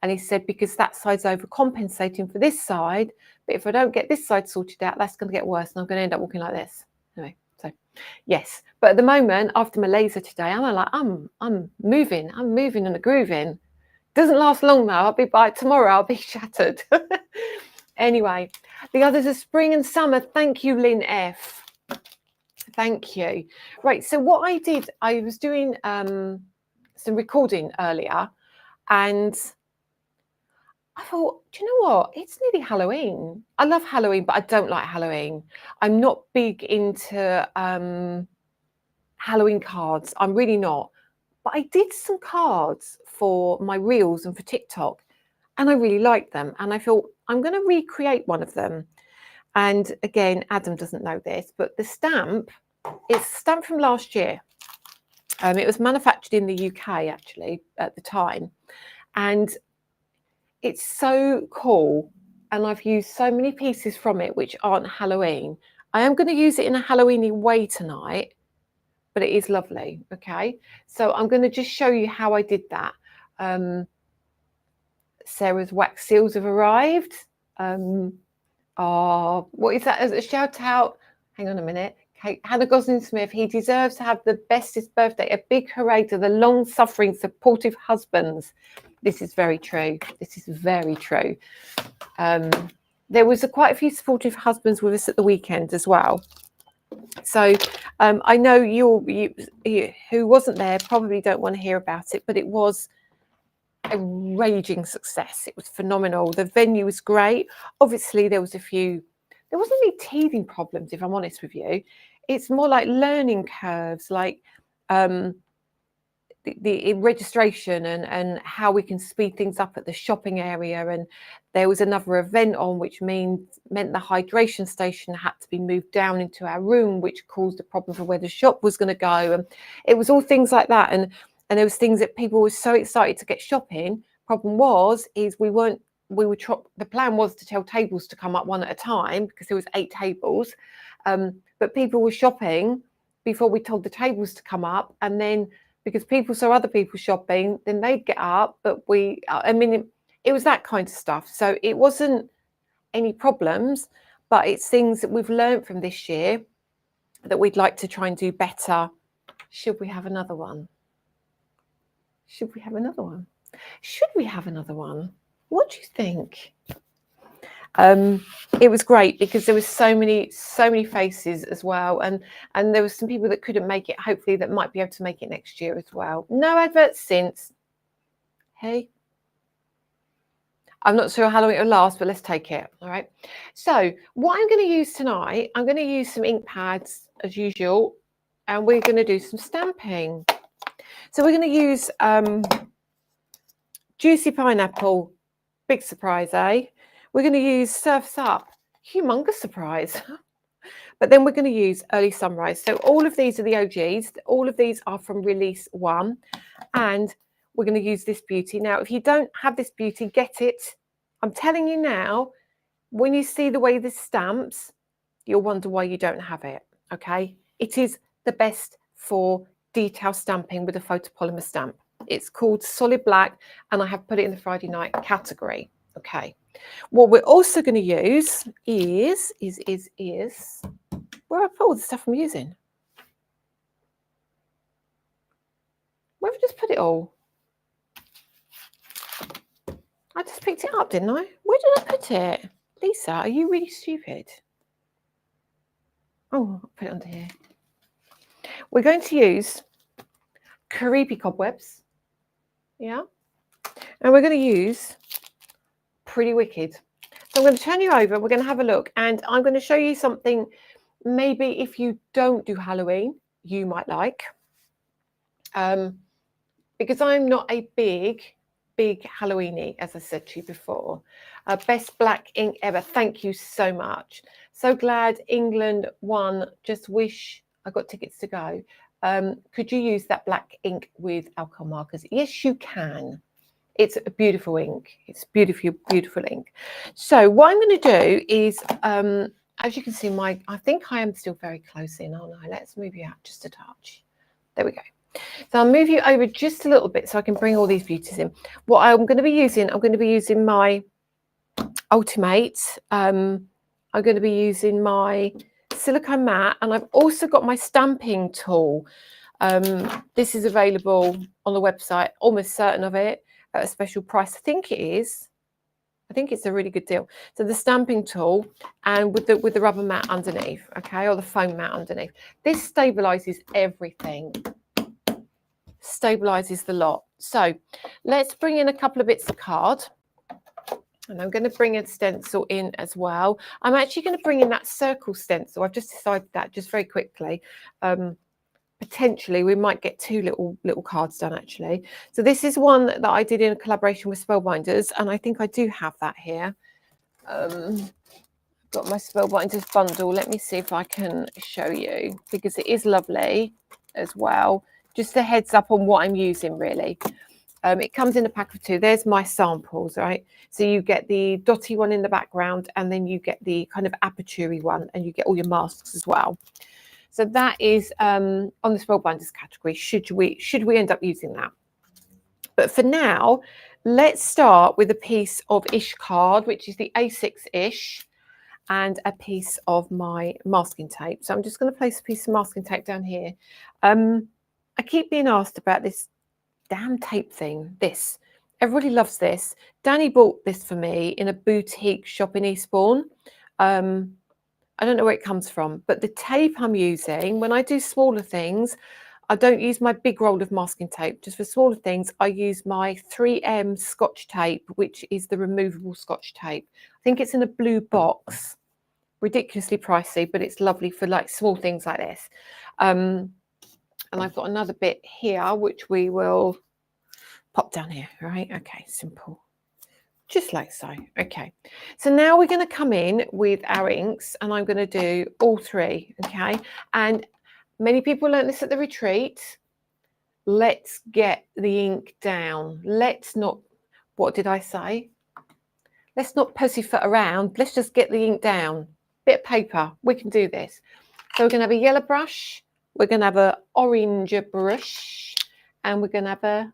And he said, because that side's overcompensating for this side, but if I don't get this side sorted out, that's going to get worse, and I'm going to end up walking like this. Anyway, so yes. But at the moment, after my laser today, I'm moving and grooving. Doesn't last long though. Tomorrow I'll be shattered. Anyway, the others are spring and summer. Thank you, Lynn F. Thank you. Right, so what I did, I was doing some recording earlier, and I thought, do you know what? It's nearly Halloween. I love Halloween, but I don't like Halloween. I'm not big into Halloween cards. I'm really not. But I did some cards for my reels and for TikTok, and I really liked them. And I thought, I'm going to recreate one of them. And again, Adam doesn't know this, but the stamp is a stamp from last year. It was manufactured in the UK, actually, at the time. And it's so cool. and I've used so many pieces from it which aren't Halloween. I am going to use it in a Halloweeny way tonight, but it is lovely. Okay, so I'm going to just show you how I did that. Sarah's wax seals have arrived. What is that as a shout out? Hang on a minute. Hannah Gosling Smith, he deserves to have the bestest birthday. A big hooray to the long suffering, supportive husbands. This is very true. This is very true. There was quite a few supportive husbands with us at the weekend as well. So I know you who wasn't there probably don't want to hear about it, but it was a raging success. It was phenomenal. The venue was great. Obviously, there wasn't any teething problems, if I'm honest with you. It's more like learning curves, like the registration and how we can speed things up at the shopping area. And there was another event on which meant the hydration station had to be moved down into our room, which caused a problem for where the shop was going to go. And it was all things like that. And there was things that people were so excited to get shopping. Problem is the plan was to tell tables to come up one at a time because there was 8 tables. But people were shopping before we told the tables to come up. And then because people saw other people shopping, then they'd get up. But it was that kind of stuff. So it wasn't any problems, but it's things that we've learned from this year that we'd like to try and do better. Should we have another one? Should we have another one? Should we have another one? What do you think? It was great because there was so many faces as well, and there was some people that couldn't make it, hopefully that might be able to make it next year as well. No adverts since. Hey, I'm not sure how long it will last, but let's take it. All right, so what I'm going to use tonight, I'm going to use some ink pads as usual, and we're going to do some stamping. So we're going to use Juicy Pineapple, big surprise, eh? We're going to use Surf's Up, humongous surprise. But then we're going to use Early Sunrise. So all of these are the OGs. All of these are from release 1. And we're going to use this beauty. Now, if you don't have this beauty, get it. I'm telling you now, when you see the way this stamps, you'll wonder why you don't have it, okay? It is the best for detail stamping with a photopolymer stamp. It's called Solid Black, and I have put it in the Friday night category, okay? What we're also going to use is where have I put all the stuff I'm using? Where have I just put it all? I just picked it up, didn't I? Where did I put it? Lisa, are you really stupid? Oh, I'll put it under here. We're going to use Creepy Cobwebs. Yeah. And we're going to use Pretty Wicked. So I'm going to turn you over. We're going to have a look. And I'm going to show you something maybe if you don't do Halloween, you might like. Because I'm not a big Halloweeny, as I said to you before. Best black ink ever. Thank you so much. So glad England won. Just wish I got tickets to go. Could you use that black ink with alcohol markers? Yes, you can. It's a beautiful ink. It's beautiful ink. So what I'm going to do is, as you can see, I think I am still very close in, aren't I? Let's move you out just a touch. There we go. So I'll move you over just a little bit so I can bring all these beauties in. What I'm going to be using my Ultimate. I'm going to be using my silicone mat, and I've also got my stamping tool. This is available on the website, almost certain of it, at a special price. I think it's a really good deal. So the stamping tool and with the rubber mat underneath, okay, or the foam mat underneath. This stabilizes everything. Stabilizes the lot. So let's bring in a couple of bits of card, and I'm going to bring a stencil in as well. I'm actually going to bring in that circle stencil. I've just decided that just very quickly. Potentially we might get 2 little cards done actually. So this is one that I did in a collaboration with Spellbinders, and I think I do have that here. Got my Spellbinders bundle. Let me see if I can show you, because it is lovely as well. Just a heads up on what I'm using really. It comes in a pack of 2. There's my samples, right? So you get the dotty one in the background, and then you get the kind of aperture one, and you get all your masks as well. So that is on the spellbinders category, should we end up using that. But for now, let's start with a piece of Ish card, which is the A6 Ish, and a piece of my masking tape. So I'm just going to place a piece of masking tape down here. I keep being asked about this damn tape thing. This, everybody loves this. Danny bought this for me in a boutique shop in Eastbourne. I don't know where it comes from, but the tape I'm using, when I do smaller things, I don't use my big roll of masking tape. Just for smaller things, I use my 3M Scotch tape, which is the removable Scotch tape. I think it's in a blue box, ridiculously pricey, but it's lovely for like small things like this. And I've got another bit here, which we will pop down here, right? Okay, simple. Just like so. Okay, so now we're going to come in with our inks, and I'm going to do all 3. Okay, and many people learned this at the retreat. Let's get the ink down. Let's not, what did I say? Let's not pussyfoot around. Let's just get the ink down. Bit of paper. We can do this. So we're going to have a yellow brush. We're going to have an orange brush, and we're going to have a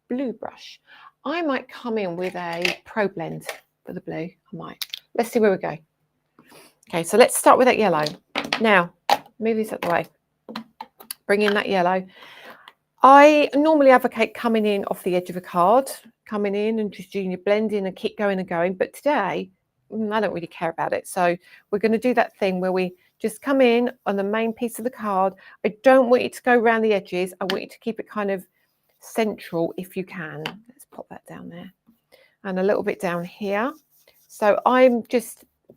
blue brush. I might come in with a Pro Blend for the blue. I might. Let's see where we go. Okay, so let's start with that yellow. Now, move this out the way. Bring in that yellow. I normally advocate coming in off the edge of a card, coming in and just doing your blending and keep going and going. But today, I don't really care about it. So we're going to do that thing where we just come in on the main piece of the card. I don't want you to go around the edges. I want you to keep it kind of central if you can. Let's pop that down there, and a little bit down here. So I'm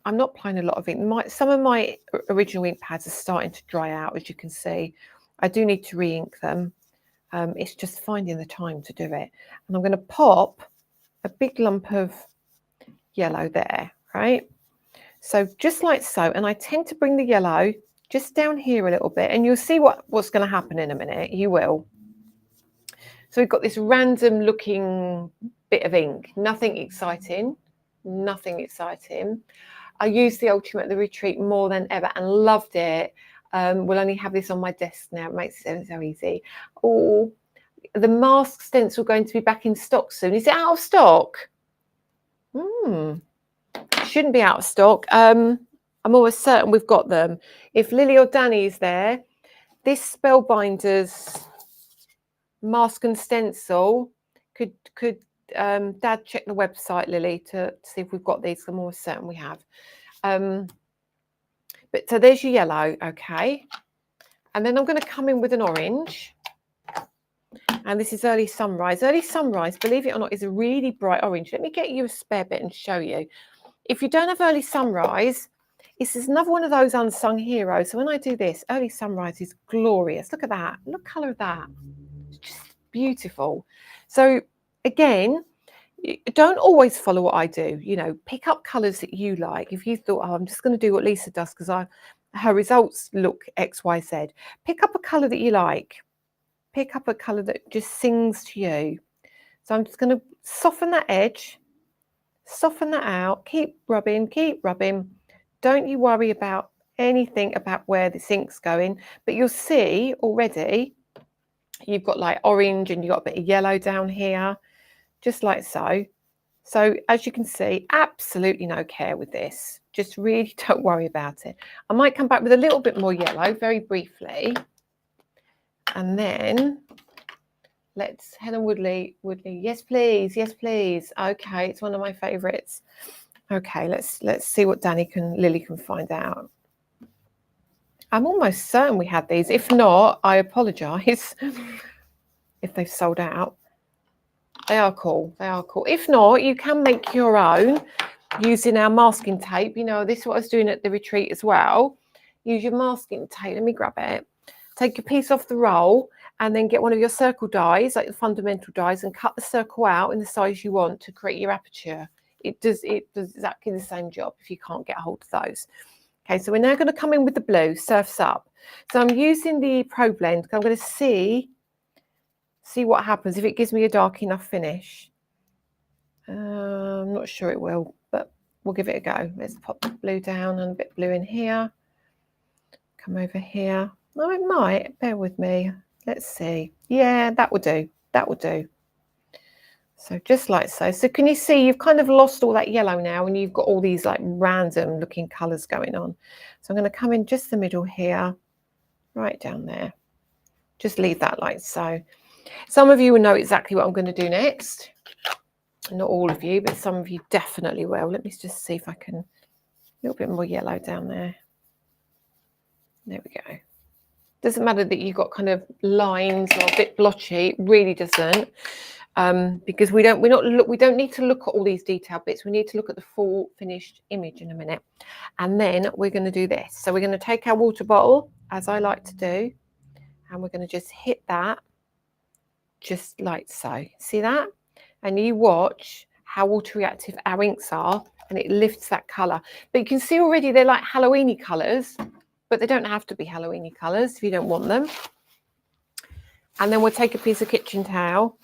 not applying a lot of ink. Some of my original ink pads are starting to dry out, as you can see. I do need to re-ink them. It's just finding the time to do it. And I'm going to pop a big lump of yellow there, right? So just like so. And I tend to bring the yellow just down here a little bit, and you'll see what's going to happen in a minute. You will. So we've got this random looking bit of ink, nothing exciting, nothing exciting. I used the Ultimate at the retreat more than ever and loved it. We'll only have this on my desk now. It makes it so easy. Oh, the mask stencil going to be back in stock soon. Is it out of stock? Shouldn't be out of stock. I'm almost certain we've got them. If Lily or Danny is there, this Spellbinders mask and stencil, could Dad check the website, Lily, to see if we've got these? I'm almost certain we have. But so there's your yellow, okay. And then I'm going to come in with an orange. And this is Early Sunrise. Early Sunrise, believe it or not, is a really bright orange. Let me get you a spare bit and show you. If you don't have Early Sunrise, this is another one of those unsung heroes. So when I do this, Early Sunrise is glorious. Look at that. Look at the colour of that. It's just beautiful. So again, don't always follow what I do. You know, pick up colours that you like. If you thought, oh, I'm just going to do what Lisa does because her results look X, Y, Z. Pick up a colour that you like. Pick up a colour that just sings to you. So I'm just going to soften that edge, soften that out, keep rubbing, keep rubbing. Don't you worry about anything about where the ink's going, but you'll see already you've got like orange and you've got a bit of yellow down here, just like so. So as you can see, absolutely no care with this. Just really don't worry about it. I might come back with a little bit more yellow very briefly. And then let's Helen Woodley, yes please, yes please. Okay, it's one of my favorites. Okay, let's see what Lily can find out. I'm almost certain we had these. If not, I apologize if they've sold out. They are cool. They are cool. If not, you can make your own using our masking tape. You know, this is what I was doing at the retreat as well. Use your masking tape. Let me grab it. Take your piece off the roll and then get one of your circle dies, like the fundamental dies, and cut the circle out in the size you want to create your aperture. It does exactly the same job if you can't get a hold of those. Okay, so we're now going to come in with the blue, Surf's Up. So I'm using the Pro Blend because I'm going to see See what happens if it gives me a dark enough finish. I'm not sure it will, but we'll give it a go. Let's pop the blue down and a bit blue in here. Come over here. Oh, it might. Bear with me. Let's see. Yeah, that will do. That will do. So just like so. So can you see you've kind of lost all that yellow now and you've got all these like random looking colours going on. So I'm going to come in just the middle here, right down there. Just leave that like so. Some of you will know exactly what I'm going to do next. Not all of you, but some of you definitely will. Let me just see if I can, a little bit more yellow down there. There we go. Doesn't matter that you've got kind of lines or a bit blotchy, it really doesn't. Because we don't need to look at all these detailed bits. We need to look at the full finished image in a minute. And then we're going to do this. So we're going to take our water bottle, as I like to do, and we're going to just hit that just like so. See that? And you watch how water reactive our inks are, and it lifts that colour. But you can see already they're like Halloween-y colours, but they don't have to be Halloween-y colours if you don't want them. And then we'll take a piece of kitchen towel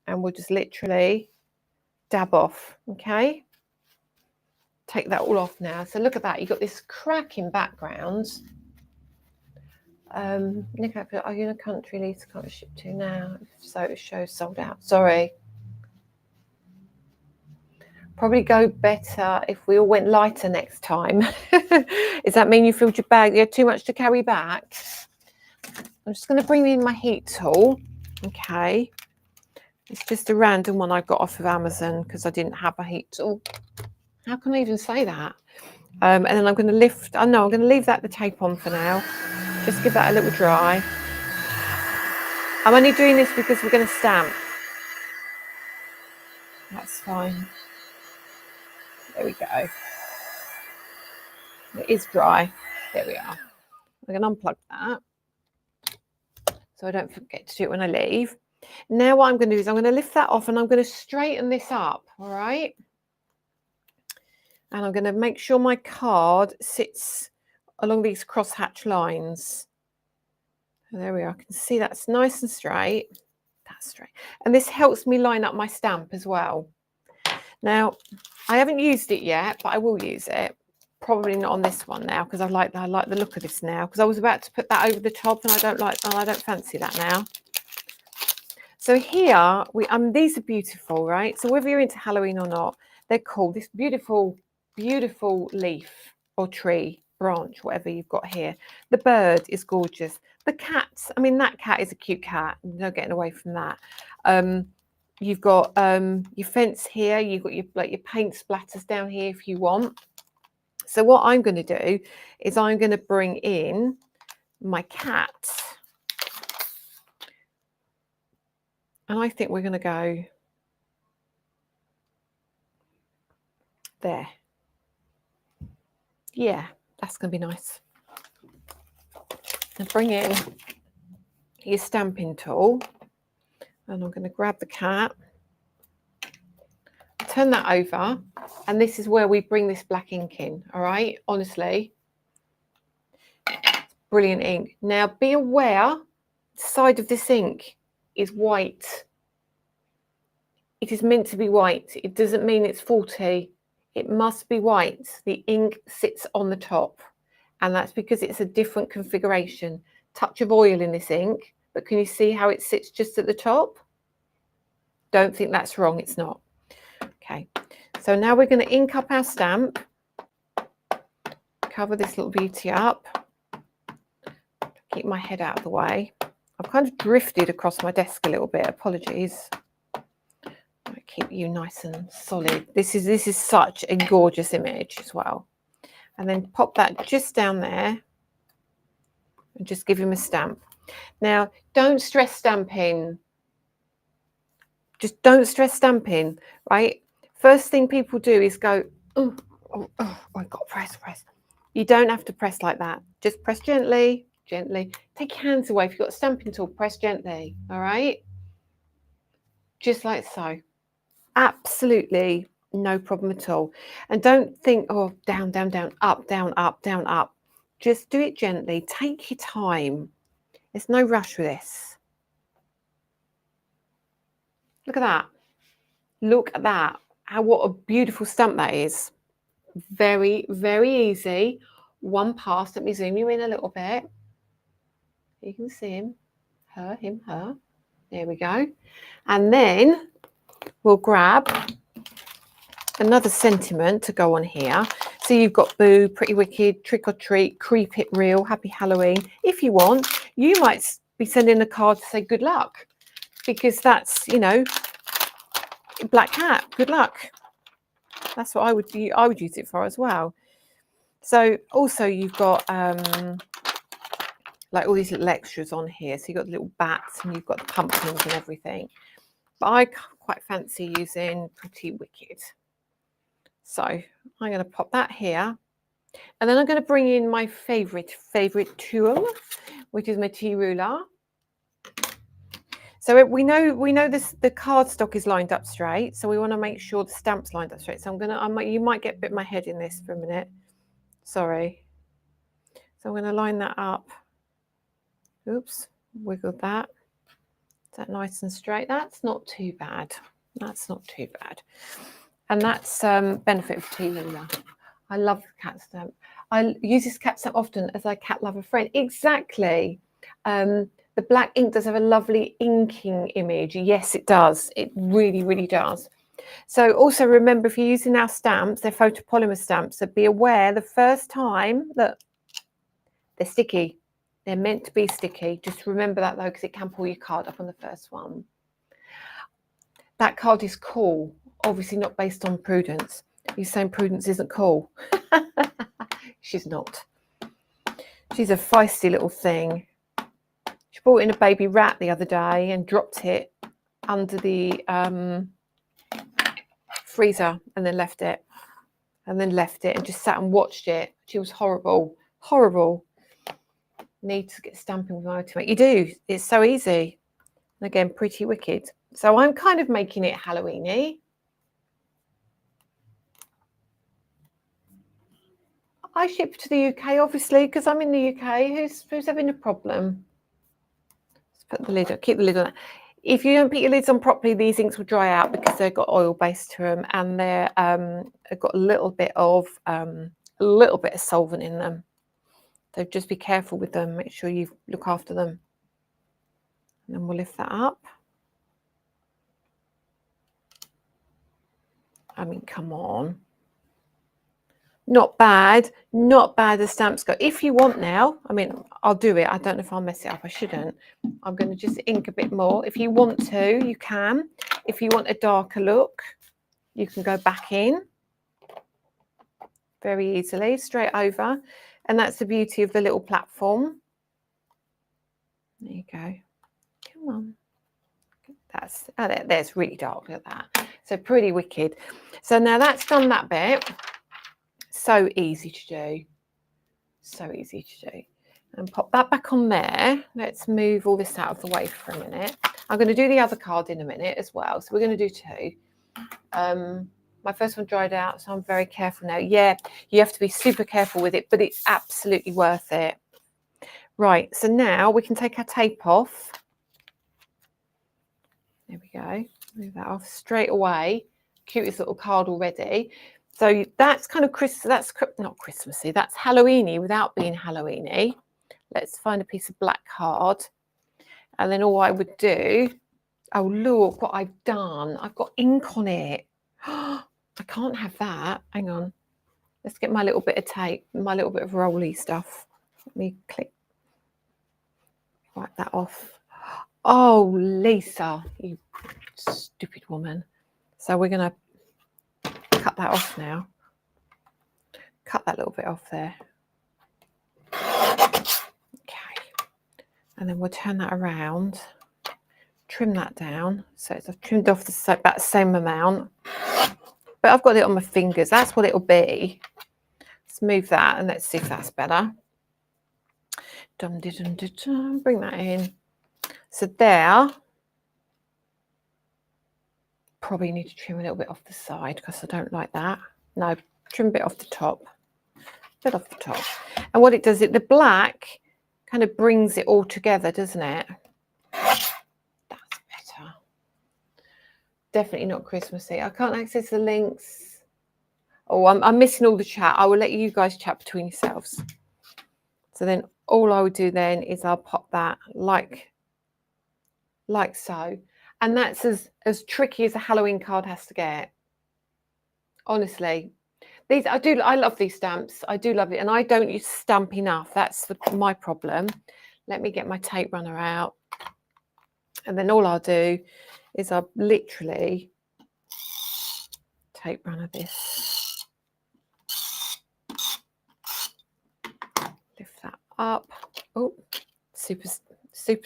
and we'll just literally dab off, okay? Take that all off now. So look at that, you've got this cracking background. Nick, are you in a country Lisa can't ship to now? So it shows sold out. Sorry. Probably go better if we all went lighter next time. Does that mean you filled your bag? You had too much to carry back? I'm just going to bring in my heat tool. Okay. It's just a random one I got off of Amazon because I didn't have a heat tool. How can I even say that? And then I'm going to lift. Oh no, I'm going to leave the tape on for now. Just give that a little dry. I'm only doing this because we're going to stamp. That's fine. There we go. It is dry. There we are. I'm going to unplug that so I don't forget to do it when I leave. Now what I'm going to do is I'm going to lift that off and I'm going to straighten this up, all right? And I'm going to make sure my card sits along these crosshatch lines. And there we are. I can see that's nice and straight. That's straight. And this helps me line up my stamp as well. Now, I haven't used it yet, but I will use it. Probably not on this one now because I like the look of this now. Because I was about to put that over the top, and I don't fancy that now. So here these are beautiful, right? So whether you're into Halloween or not, they're cool. This beautiful, beautiful leaf or tree, branch, whatever you've got here. The bird is gorgeous. The cats, I mean, that cat is a cute cat. No getting away from that. You've got your fence here. You've got your paint splatters down here if you want. So what I'm going to do is I'm going to bring in my cat. And I think we're going to go there. Yeah, that's going to be nice. And bring in your stamping tool. And I'm going to grab the cat. Turn that over. And this is where we bring this black ink in. All right, honestly. Brilliant ink. Now be aware, the side of this ink is white. It is meant to be white. It doesn't mean it's faulty. It must be white. The ink sits on the top, and that's because it's a different configuration. Touch of oil in this ink, but can you see how it sits just at the top? Don't think that's wrong. It's not. Okay, so now we're going to ink up our stamp. Cover this little beauty up. Keep my head out of the way. I've kind of drifted across my desk a little bit. Apologies. I keep you nice and solid. This is such a gorgeous image as well. And then pop that just down there and just give him a stamp. Now, don't stress stamping. Just don't stress stamping, right? First thing people do is go, oh, I got to press. You don't have to press like that. Just press gently. Take your hands away. If you've got a stamping tool, press gently. All right? Just like so. Absolutely no problem at all. And don't think, oh, down, up. Just do it gently. Take your time. There's no rush with this. Look at that. Look at that. What a beautiful stamp that is. Very, very easy. One pass. Let me zoom you in a little bit. You can see him, her, him, her. There we go. And then we'll grab another sentiment to go on here. So you've got Boo, Pretty Wicked, Trick or Treat, Creep It Real, Happy Halloween. If you want, you might be sending a card to say good luck, because that's, you know, Black Cat, good luck. That's what I would use it for as well. So also you've got like all these little extras on here. So you've got the little bats and you've got the pumpkins and everything. But I quite fancy using Pretty Wicked. So I'm going to pop that here. And then I'm going to bring in my favorite tool, which is my tea ruler. So we know this, the cardstock is lined up straight. So we want to make sure the stamp's lined up straight. So you might get a bit of my head in this for a minute. Sorry. So I'm going to line that up. Oops, wiggle that. Is that nice and straight? That's not too bad. That's not too bad. And that's benefit of tea ruler. I love the cat stamp. I use this cat stamp often as I cat love a friend. Exactly. The black ink does have a lovely inking image. Yes, it does. It really, really does. So also remember, if you're using our stamps, they're photopolymer stamps. So be aware the first time, look, they're sticky. They're meant to be sticky. Just remember that though, because it can pull your card up on the first one. That card is cool. Obviously not based on Prudence. You're saying Prudence isn't cool. She's not. She's a feisty little thing. She brought in a baby rat the other day and dropped it under the freezer and then left it. And just sat and watched it. She was horrible. Horrible. Need to get stamping with my ultimate. You do. It's so easy. And again, Pretty Wicked. So I'm kind of making it Halloween-y. I ship to the UK, obviously, because I'm in the UK. Who's having a problem? Let's put the lid on. Keep the lid on. If you don't put your lids on properly, these inks will dry out because they've got oil base to them, and they're they've got a little bit of solvent in them. So just be careful with them. Make sure you look after them. And then we'll lift that up. I mean, come on. Not bad. Not bad as stamps go. If you want now, I mean, I'll do it. I don't know if I'll mess it up. I shouldn't. I'm going to just ink a bit more. If you want to, you can. If you want a darker look, you can go back in very easily, straight over. And that's the beauty of the little platform. There you go. Come on. That's, oh, there's really dark. Look at that. So Pretty Wicked. So now that's done that bit. So easy to do. So easy to do. And pop that back on there. Let's move all this out of the way for a minute. I'm going to do the other card in a minute as well. So we're going to do two. My first one dried out, so I'm very careful now. Yeah, you have to be super careful with it, but it's absolutely worth it. Right, so now we can take our tape off. There we go. Move that off straight away. Cutest little card already. So that's kind of that's not Christmassy. That's Halloweeny without being Halloweeny. Let's find a piece of black card, and then all I would do. Oh, look what I've done. I've got ink on it. I can't have that. Hang on. Let's get my little bit of tape, my little bit of rolly stuff. Let me wipe that off. Oh, Lisa, you stupid woman. So we're going to cut that off now. Cut that little bit off there. Okay. And then we'll turn that around. Trim that down. So I've trimmed off about the same amount. But I've got it on my fingers. That's what it'll be. Let's move that and let's see if that's better. Bring that in. So there. Probably need to trim a little bit off the side because I don't like that. No, trim a bit off the top. Bit off the top. And what it does, the black kind of brings it all together, doesn't it? That's better. definitely not Christmassy. I can't access the links. Oh, I'm missing all the chat. I will let you guys chat between yourselves. So then all I would do then is I'll pop that like so. And that's as tricky as a Halloween card has to get. Honestly. I love these stamps. I do love it. And I don't use stamp enough. That's my problem. Let me get my tape runner out. And then all I'll do is I'll literally tape runner this. Lift that up. Oh, super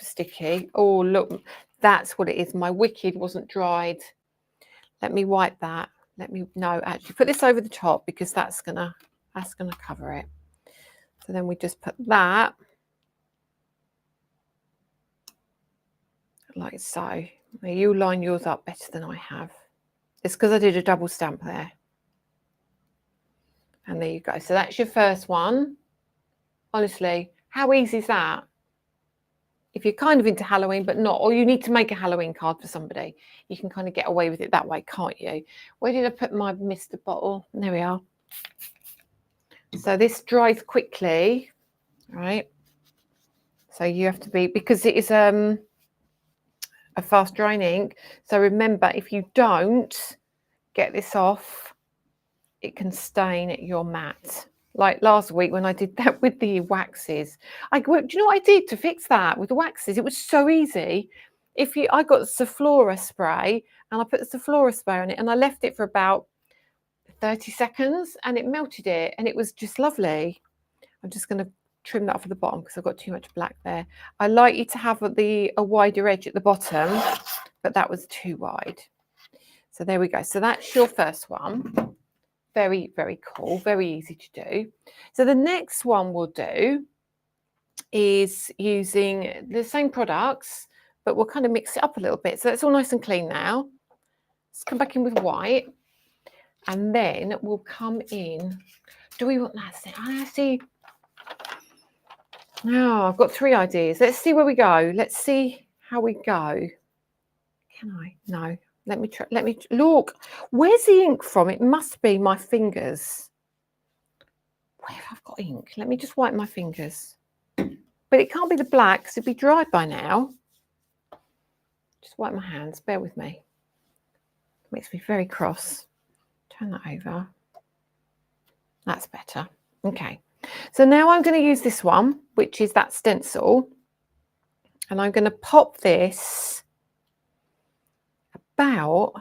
sticky. Oh, look, that's what it is. My wicked wasn't dried. Let me wipe that. No, actually put this over the top because that's gonna cover it. So then we just put that like so. Now you line yours up better than I have. It's because I did a double stamp there. And there you go. So that's your first one. Honestly, how easy is that? If you're kind of into Halloween, but not, or you need to make a Halloween card for somebody, you can kind of get away with it that way, can't you? Where did I put my Mr. Bottle? There we are. So this dries quickly, right? So you have to be, because it is a fast drying ink. So remember, if you don't get this off, it can stain your mat. Like last week when I did that with the waxes, do you know what I did to fix that with the waxes? It was so easy. I got Sephora spray and I put the Sephora spray on it and I left it for about 30 seconds and it melted it and it was just lovely. I'm just going to trim that off at the bottom because I've got too much black there. I like you to have a wider edge at the bottom, but that was too wide. So there we go. So that's your first one. Very, very cool, very easy to do. So the next one we'll do is using the same products, but we'll kind of mix it up a little bit. So it's all nice and clean now. Let's come back in with white. And then we'll come in. Do we want that? I see. No, I've got 3 ideas. Let's see where we go. Let's see how we go. Can I? No. Let me try. Let me look. Where's the ink from? It must be my fingers. Where have I got ink? Let me just wipe my fingers. But it can't be the black because it'd be dried by now. Just wipe my hands. Bear with me. It makes me very cross. Turn that over. That's better. Okay. So now I'm going to use this one, which is that stencil. And I'm going to pop this about,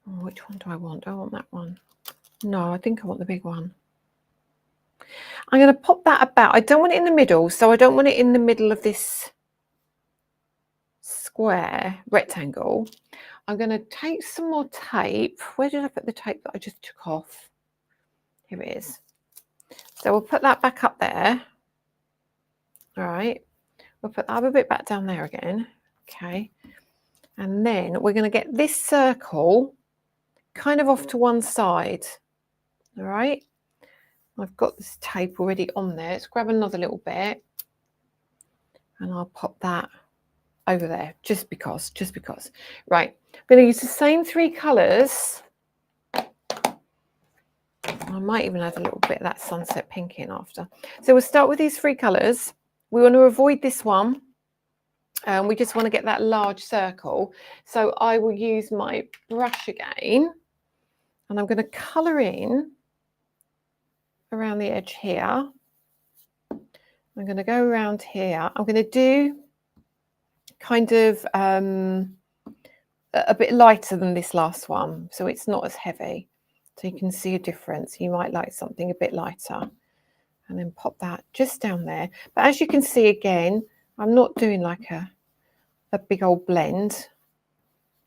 which one do I want? Do I want that one? No, I think I want the big one. I'm going to pop that about. I don't want it in the middle, so I don't want it in the middle of this square rectangle. I'm going to take some more tape. Where did I put the tape that I just took off? Here it is. So we'll put that back up there. All right. We'll put that a bit back down there again. Okay. And then we're going to get this circle kind of off to one side. All right. I've got this tape already on there. Let's grab another little bit. And I'll pop that over there just because. Right. I'm going to use the same 3 colours. I might even add a little bit of that sunset pink in after. So we'll start with these 3 colours. We want to avoid this one. We just want to get that large circle. So I will use my brush again. And I'm going to colour in around the edge here. I'm going to go around here. I'm going to do kind of a bit lighter than this last one. So it's not as heavy. So you can see a difference. You might like something a bit lighter. And then pop that just down there. But as you can see again, I'm not doing like a big old blend.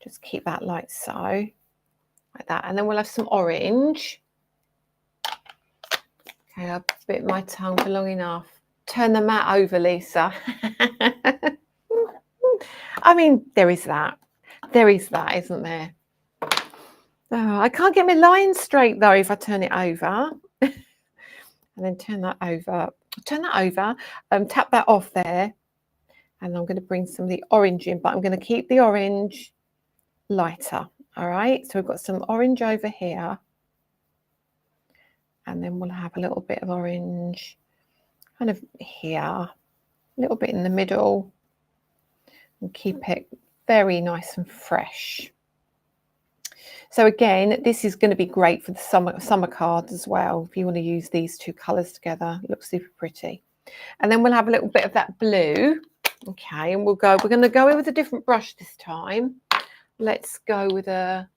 Just keep that like so, like that. And then we'll have some orange. Okay, I'll bit my tongue for long enough. Turn the mat over, Lisa. I mean, there is that. There is that, isn't there? Oh, I can't get my lines straight though if I turn it over. And then turn that over, tap that off there. And I'm going to bring some of the orange in, but I'm going to keep the orange lighter. All right, so we've got some orange over here. And then we'll have a little bit of orange kind of here, a little bit in the middle, and keep it very nice and fresh. So again, this is going to be great for the summer cards as well. If you want to use these two colours together, it looks super pretty. And then we'll have a little bit of that blue. Okay, and we're going to go in with a different brush this time. Let's go with a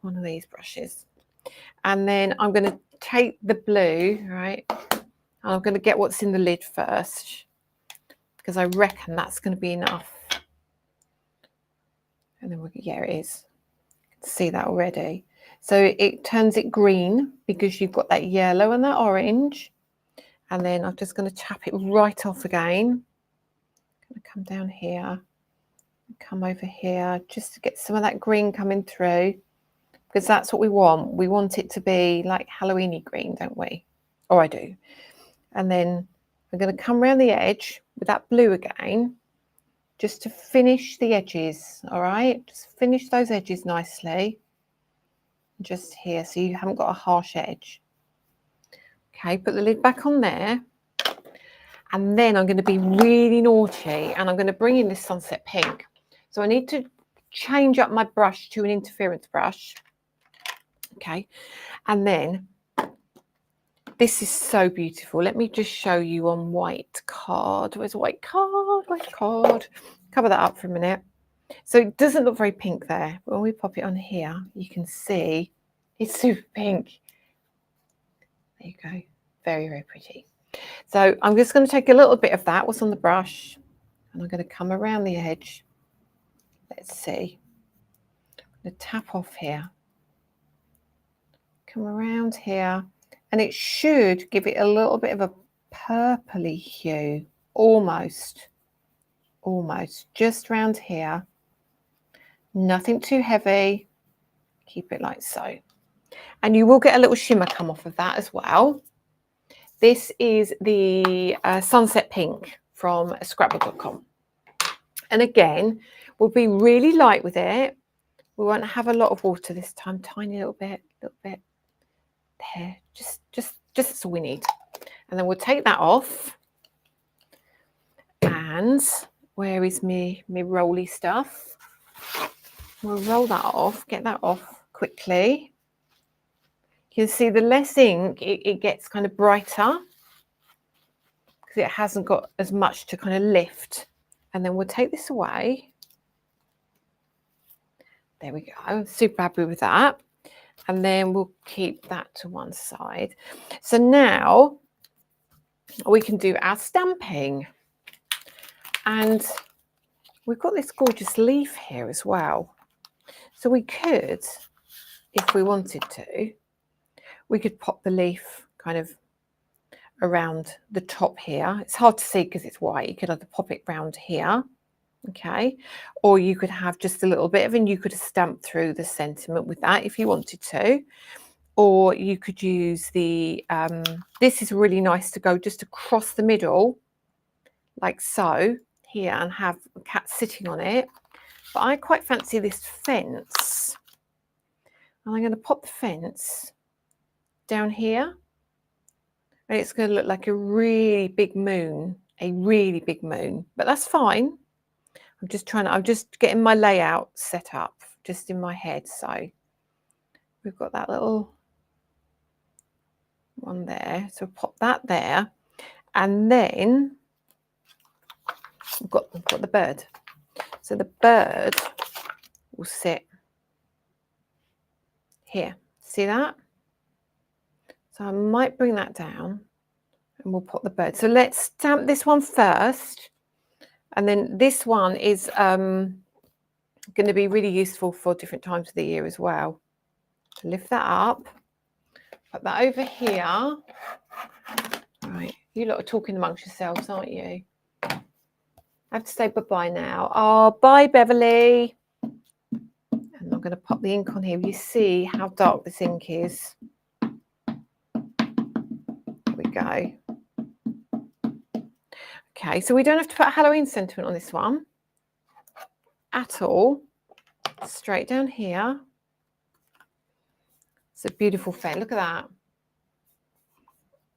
one of these brushes. And then I'm going to take the blue, right? And I'm going to get what's in the lid first, because I reckon that's going to be enough. And then yeah, it is. You can see that already. So it turns it green because you've got that yellow and that orange. And then I'm just going to tap it right off again. I'm going to come down here, come over here, just to get some of that green coming through, because that's what we want. We want it to be like Halloweeny green, don't we? Or I do. And then I'm going to come around the edge with that blue again, just to finish the edges. All right, just finish those edges nicely. Just here, so you haven't got a harsh edge. Okay, put the lid back on there. And then I'm going to be really naughty, and I'm going to bring in this Sunset Pink. So I need to change up my brush to an interference brush. Okay, and then this is so beautiful. Let me just show you on white card. Where's white card? White card. Cover that up for a minute. So it doesn't look very pink there. When we pop it on here, you can see it's super pink. There you go. Very, very pretty. So I'm just going to take a little bit of that, what's on the brush, and I'm going to come around the edge. Let's see. I'm going to tap off here. Come around here. And it should give it a little bit of a purpley hue, almost, just around here. Nothing too heavy. Keep it like so. And you will get a little shimmer come off of that as well. This is the Sunset Pink from scrapbook.com. And again, we'll be really light with it. We won't have a lot of water this time, tiny little bit. There, just that's all we need. And then we'll take that off. And where is me rolly stuff? We'll roll that off, get that off quickly. You can see the less ink, it gets kind of brighter, because it hasn't got as much to kind of lift. And then we'll take this away. There we go. I'm super happy with that. And then we'll keep that to one side. So now we can do our stamping. And we've got this gorgeous leaf here as well. So we could, if we wanted to, we could pop the leaf kind of around the top here. It's hard to see because it's white. You could either pop it round here, okay, or you could have just a little bit of, and you could stamp through the sentiment with that if you wanted to. Or you could use the, this is really nice to go just across the middle, like so, here, and have a cat sitting on it. But I quite fancy this fence. And I'm going to pop the fence down here. And it's going to look like a really big moon, but that's fine. I'm just getting my layout set up just in my head. So we've got that little one there. So pop that there. And then we've got the bird. So the bird will sit here. See that? So I might bring that down and we'll put the bird. So let's stamp this one first. And then this one is going to be really useful for different times of the year as well. So lift that up, put that over here. Right, you lot are talking amongst yourselves, aren't you? I have to say bye-bye now. Oh, bye, Beverly. And I'm going to pop the ink on here. You see how dark this ink is. There we go. Okay, so we don't have to put a Halloween sentiment on this one. at all. Straight down here. It's a beautiful fair. Look at that.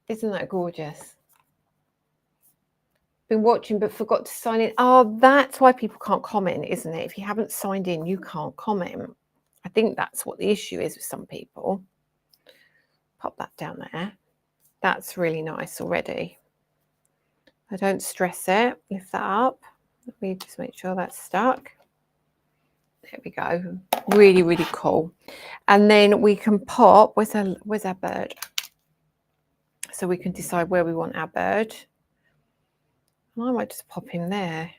Isn't that gorgeous? Been watching but forgot to sign in. Oh, that's why people can't comment, isn't it? If you haven't signed in, you can't comment. I think that's what the issue is with some people. Pop that down there. That's really nice already. I don't stress it. Lift that up. Let me just make sure that's stuck. There we go. Really, really cool. And then we can pop, where's our bird? So we can decide where we want our bird. I might just pop him there.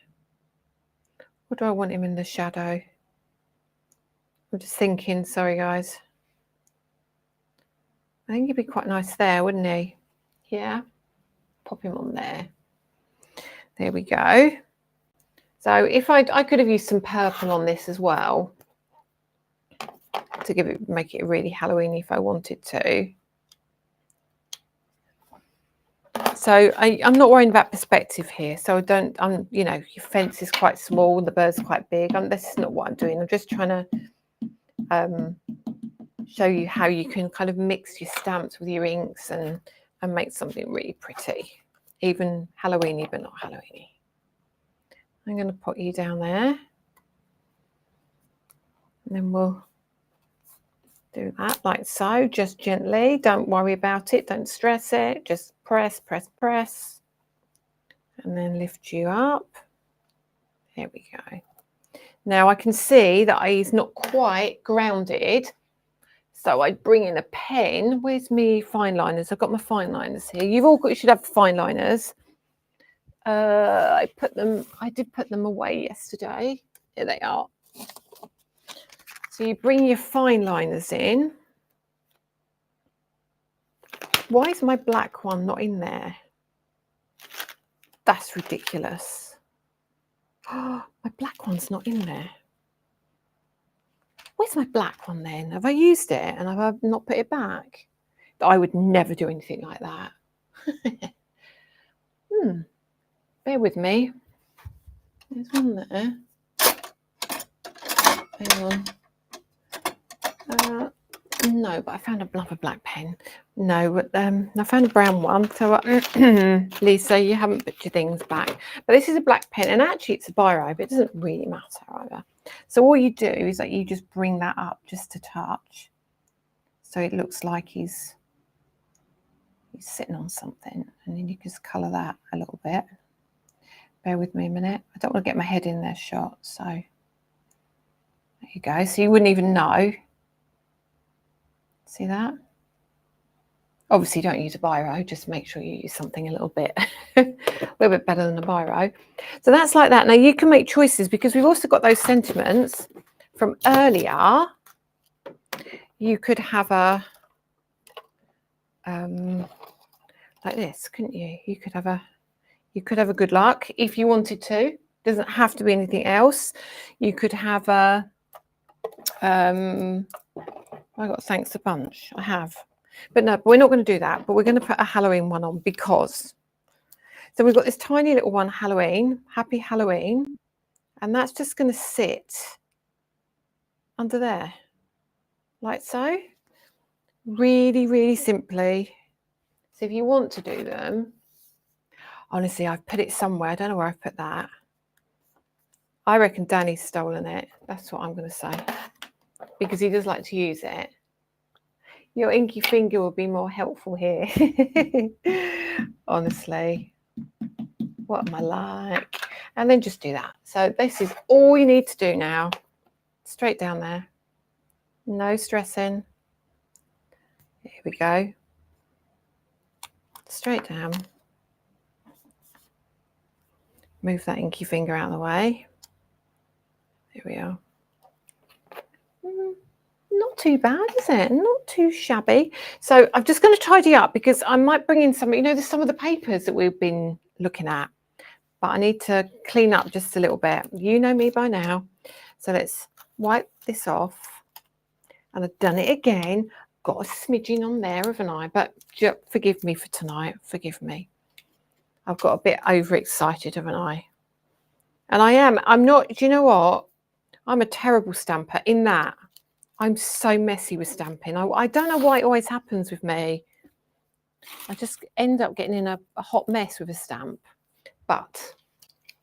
Or do I want him in the shadow? I'm just thinking, sorry guys. I think he'd be quite nice there, wouldn't he? Yeah. Pop him on there. There we go. So if I could have used some purple on this as well to make it really Halloweeny if I wanted to. So I'm not worrying about perspective here. So you know, your fence is quite small and the bird's quite big. This is not what I'm doing. I'm just trying to show you how you can kind of mix your stamps with your inks and make something really pretty. Even Halloweeny, but not Halloweeny. I'm going to put you down there. And then we'll do that like so, just gently. Don't worry about it. Don't stress it. Just press, press, press. And then lift you up. There we go. Now I can see that he's not quite grounded. So I'd bring in a pen. Where's my fine liners? I've got my fine liners here. You should have fine liners. I did put them away yesterday. Here they are. So you bring your fine liners in. Why is my black one not in there? That's ridiculous. Oh, my black one's not in there. Where's my black one then? Have I used it and have I not put it back? I would never do anything like that. Bear with me. There's one there. Hang on. No, but I found another black pen. No, but I found a brown one. So, Lisa, you haven't put your things back. But this is a black pen, and actually it's a biro, but it doesn't really matter either. So all you do is that you just bring that up just a touch, so it looks like he's sitting on something, and then you can just colour that a little bit. Bear with me a minute. I don't want to get my head in their shot, so there you go. So you wouldn't even know. See that? Obviously, don't use a biro. Just make sure you use something a little bit better than a biro. So that's like that. Now you can make choices because we've also got those sentiments from earlier. You could have a like this, couldn't you? You could have a good luck if you wanted to. Doesn't have to be anything else. You could have a I got thanks a bunch. I have. But no, we're not going to do that. But we're going to put a Halloween one on because. So we've got this tiny little one, Halloween. Happy Halloween. And that's just going to sit under there. Like so. Really, really simply. So if you want to do them. Honestly, I've put it somewhere. I don't know where I've put that. I reckon Danny's stolen it. That's what I'm going to say. Because he does like to use it. Your inky finger will be more helpful here. Honestly. What am I like? And then just do that. So this is all you need to do now. Straight down there. No stressing. Here we go. Straight down. Move that inky finger out of the way. There we are. Not too bad, is it? Not too shabby. So I'm just going to tidy up because I might bring in some, there's some of the papers that we've been looking at, but I need to clean up just a little bit. You know me by now. So let's wipe this off. And I've done it again. Got a smidging on there, haven't I? But just forgive me for tonight. Forgive me. I've got a bit overexcited, haven't I? And I am. I'm not, do you know what? I'm a terrible stamper in that I'm so messy with stamping. I don't know why it always happens with me. I just end up getting in a hot mess with a stamp, but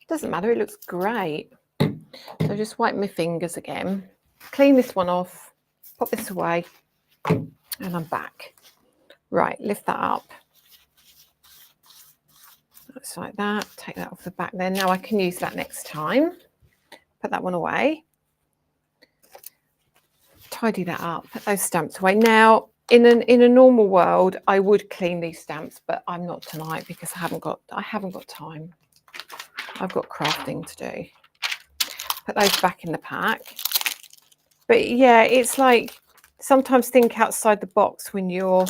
it doesn't matter. It looks great. So just wipe my fingers again, clean this one off, pop this away, and I'm back. Right, lift that up. That's like that. Take that off the back there. Now I can use that next time. Put that one away. Tidy that up. Put those stamps away. Now, in a normal world, I would clean these stamps, but I'm not tonight because I haven't got time. I've got crafting to do. Put those back in the pack. But yeah, it's like sometimes think outside the box when you're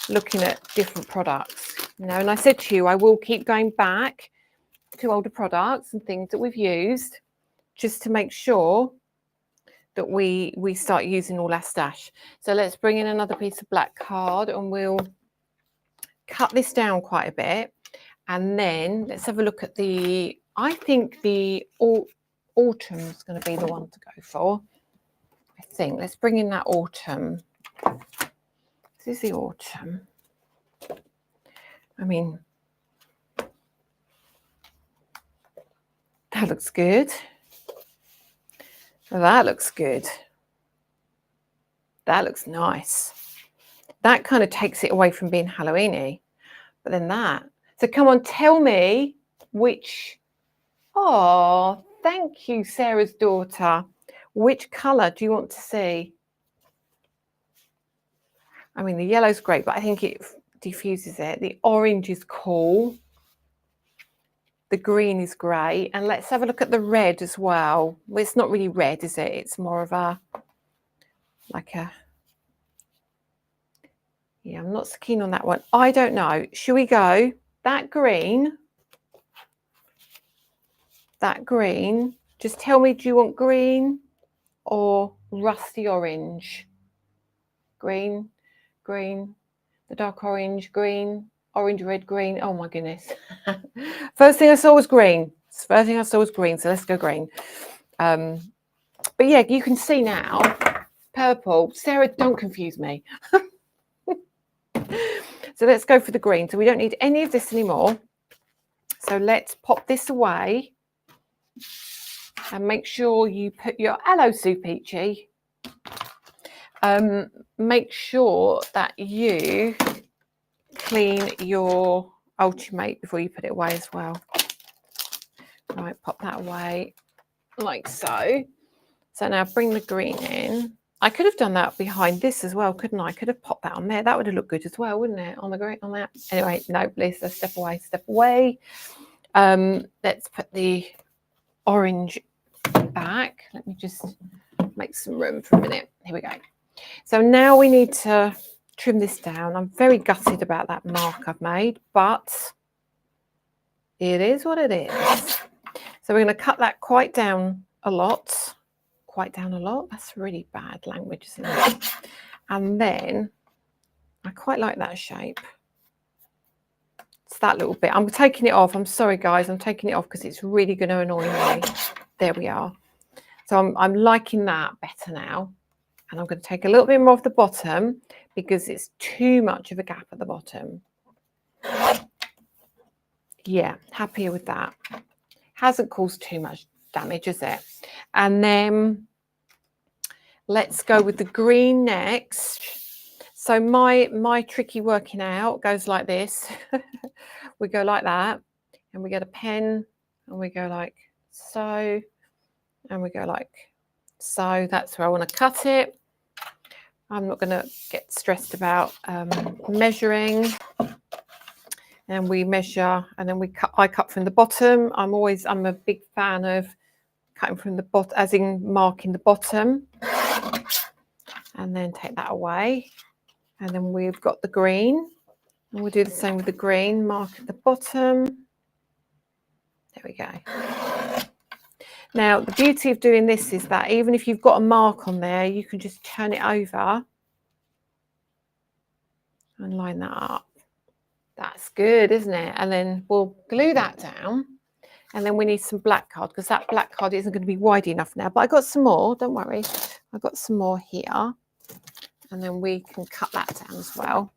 looking at different products, you know. And I said to you, I will keep going back to older products and things that we've used just to make sure that we start using all our stash. So let's bring in another piece of black card and we'll cut this down quite a bit. And then let's have a look at I think the autumn is going to be the one to go for. I think let's bring in that autumn. This is the autumn. I mean, that looks good. That looks good. That looks nice. That kind of takes it away from being Halloween-y. But then that. So come on, tell me which. Oh, thank you, Sarah's daughter. Which colour do you want to see? I mean, the yellow's great, but I think it diffuses it. The orange is cool. The green is great. And let's have a look at the red as well. Well, it's not really red, is it? It's more of a, yeah, I'm not so keen on that one. I don't know. Should we go? That green. Just tell me, do you want green or rusty orange? Green, the dark orange, green, orange, red, green. Oh my goodness. First thing I saw was green. So let's go green. But yeah, you can see now, purple. Sarah, don't confuse me. So let's go for the green. So we don't need any of this anymore. So let's pop this away and make sure you put your, hello Sue Peachy. Make sure that you clean your Ultimate before you put it away as well. Right, pop that away like so. So now bring the green in. I could have done that behind this as well, couldn't I? I could have popped that on there. That would have looked good as well, wouldn't it? On the green, on that. Anyway, no, Lisa, step away. Let's put the orange back. Let me just make some room for a minute. Here we go. So now we need to trim this down. I'm very gutted about that mark I've made, but it is what it is. So we're going to cut that quite down a lot. Quite down a lot. That's really bad language, isn't it? And then I quite like that shape. It's that little bit. I'm taking it off. I'm sorry, guys. I'm taking it off because it's really going to annoy me. There we are. So I'm liking that better now. And I'm going to take a little bit more off the bottom because it's too much of a gap at the bottom. Yeah, happier with that. Hasn't caused too much damage, is it? And then let's go with the green next. So my tricky working out goes like this. We go like that, and we get a pen, and we go like so, and we go like so. That's where I want to cut it. I'm not going to get stressed about measuring. And we measure, and then we cut. I cut from the bottom. I'm a big fan of cutting from the bottom, as in marking the bottom, and then take that away. And then we've got the green, and we'll do the same with the green. Mark at the bottom. There we go. Now, the beauty of doing this is that even if you've got a mark on there, you can just turn it over and line that up. That's good, isn't it? And then we'll glue that down. And then we need some black card because that black card isn't going to be wide enough now. But I got some more, don't worry. I've got some more here. And then we can cut that down as well.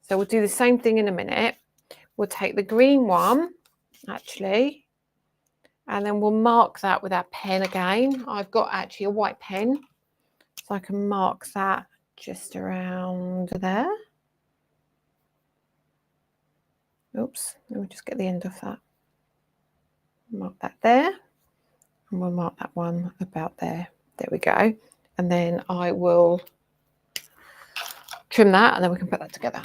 So we'll do the same thing in a minute. We'll take the green one, actually, and then we'll mark that with our pen again. I've got actually a white pen, so I can mark that just around there. Oops, let me just get the end of that. Mark that there, and we'll mark that one about there. There we go. And then I will trim that, and then we can put that together.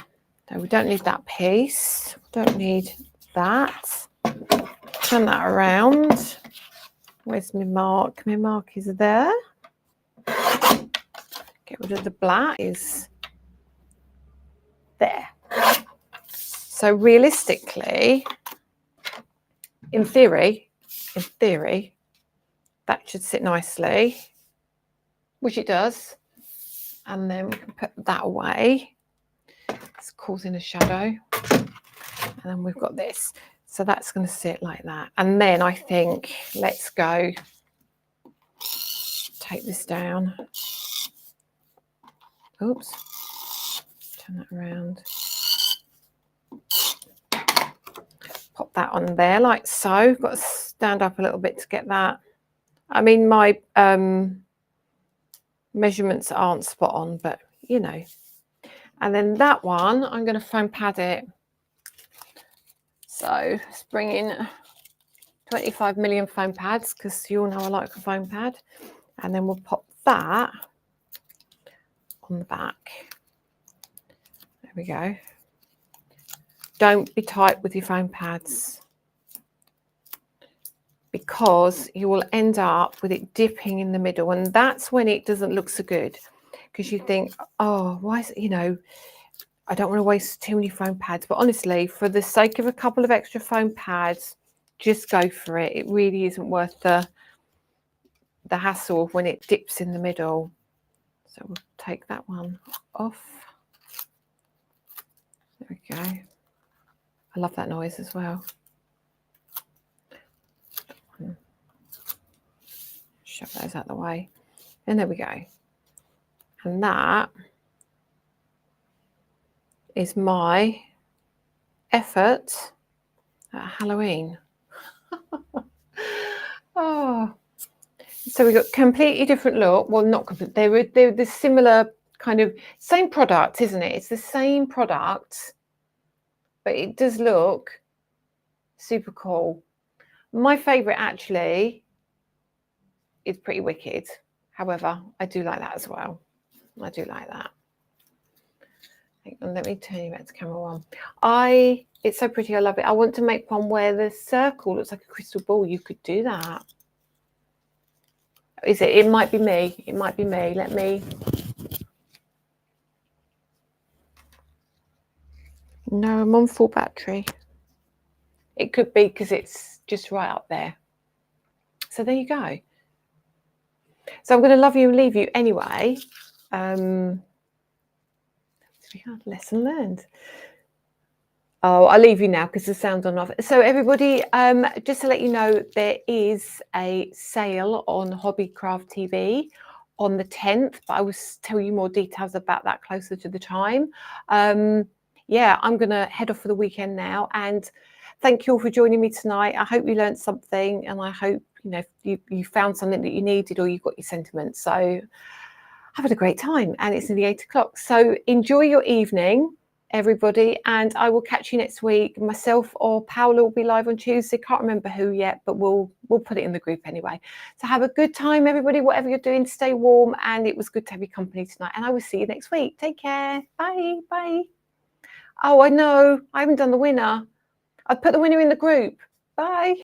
So we don't need that piece. Don't need that. Turn that around. Where's my mark? My mark is there. Get rid of the black. Is there. So realistically, in theory, that should sit nicely, which it does. And then we can put that away. It's causing a shadow. And then we've got this. So that's going to sit like that. And then I think, let's go take this down. Oops. Turn that around. Pop that on there like so. Got to stand up a little bit to get that. I mean, my measurements aren't spot on, but you know. And then that one, I'm going to foam pad it. So let's bring in 25 million foam pads because you all know I like a foam pad. And then we'll pop that on the back. There we go. Don't be tight with your foam pads because you will end up with it dipping in the middle. And that's when it doesn't look so good because you think, oh, why is it, you know, I don't want to waste too many foam pads. But honestly, for the sake of a couple of extra foam pads, just go for it. It really isn't worth the hassle when it dips in the middle. So we'll take that one off. There we go. I love that noise as well. Shove those out the way. And there we go. And that is my effort at Halloween. Oh, so we've got completely different look. Well, not complete. They're the similar kind of same product, isn't it? It's the same product, but it does look super cool. My favorite actually is Pretty Wicked. However, I do like that as well. I do like that. Hang on, let me turn you back to camera one. It's so pretty. I love it. I want to make one where the circle looks like a crystal ball. You could do that. Is it? It might be me. It might be me. Let me. No, I'm on full battery. It could be because it's just right up there. So there you go. So I'm going to love you and leave you anyway. Lesson learned. Oh, I'll leave you now because the sound's on off. So everybody, just to let you know, there is a sale on Hobbycraft TV on the 10th, but I will tell you more details about that closer to the time. Yeah, I'm going to head off for the weekend now, and thank you all for joining me tonight. I hope you learned something, and I hope you found something that you needed, or you got your sentiments. So I've had a great time, and it's nearly 8 o'clock. So enjoy your evening, everybody, and I will catch you next week. Myself or Paola will be live on Tuesday. Can't remember who yet, but we'll put it in the group anyway. So have a good time, everybody, whatever you're doing. Stay warm, and it was good to have your company tonight, and I will see you next week. Take care. Bye. Bye. Oh, I know I haven't done the winner. I've put the winner in the group. Bye.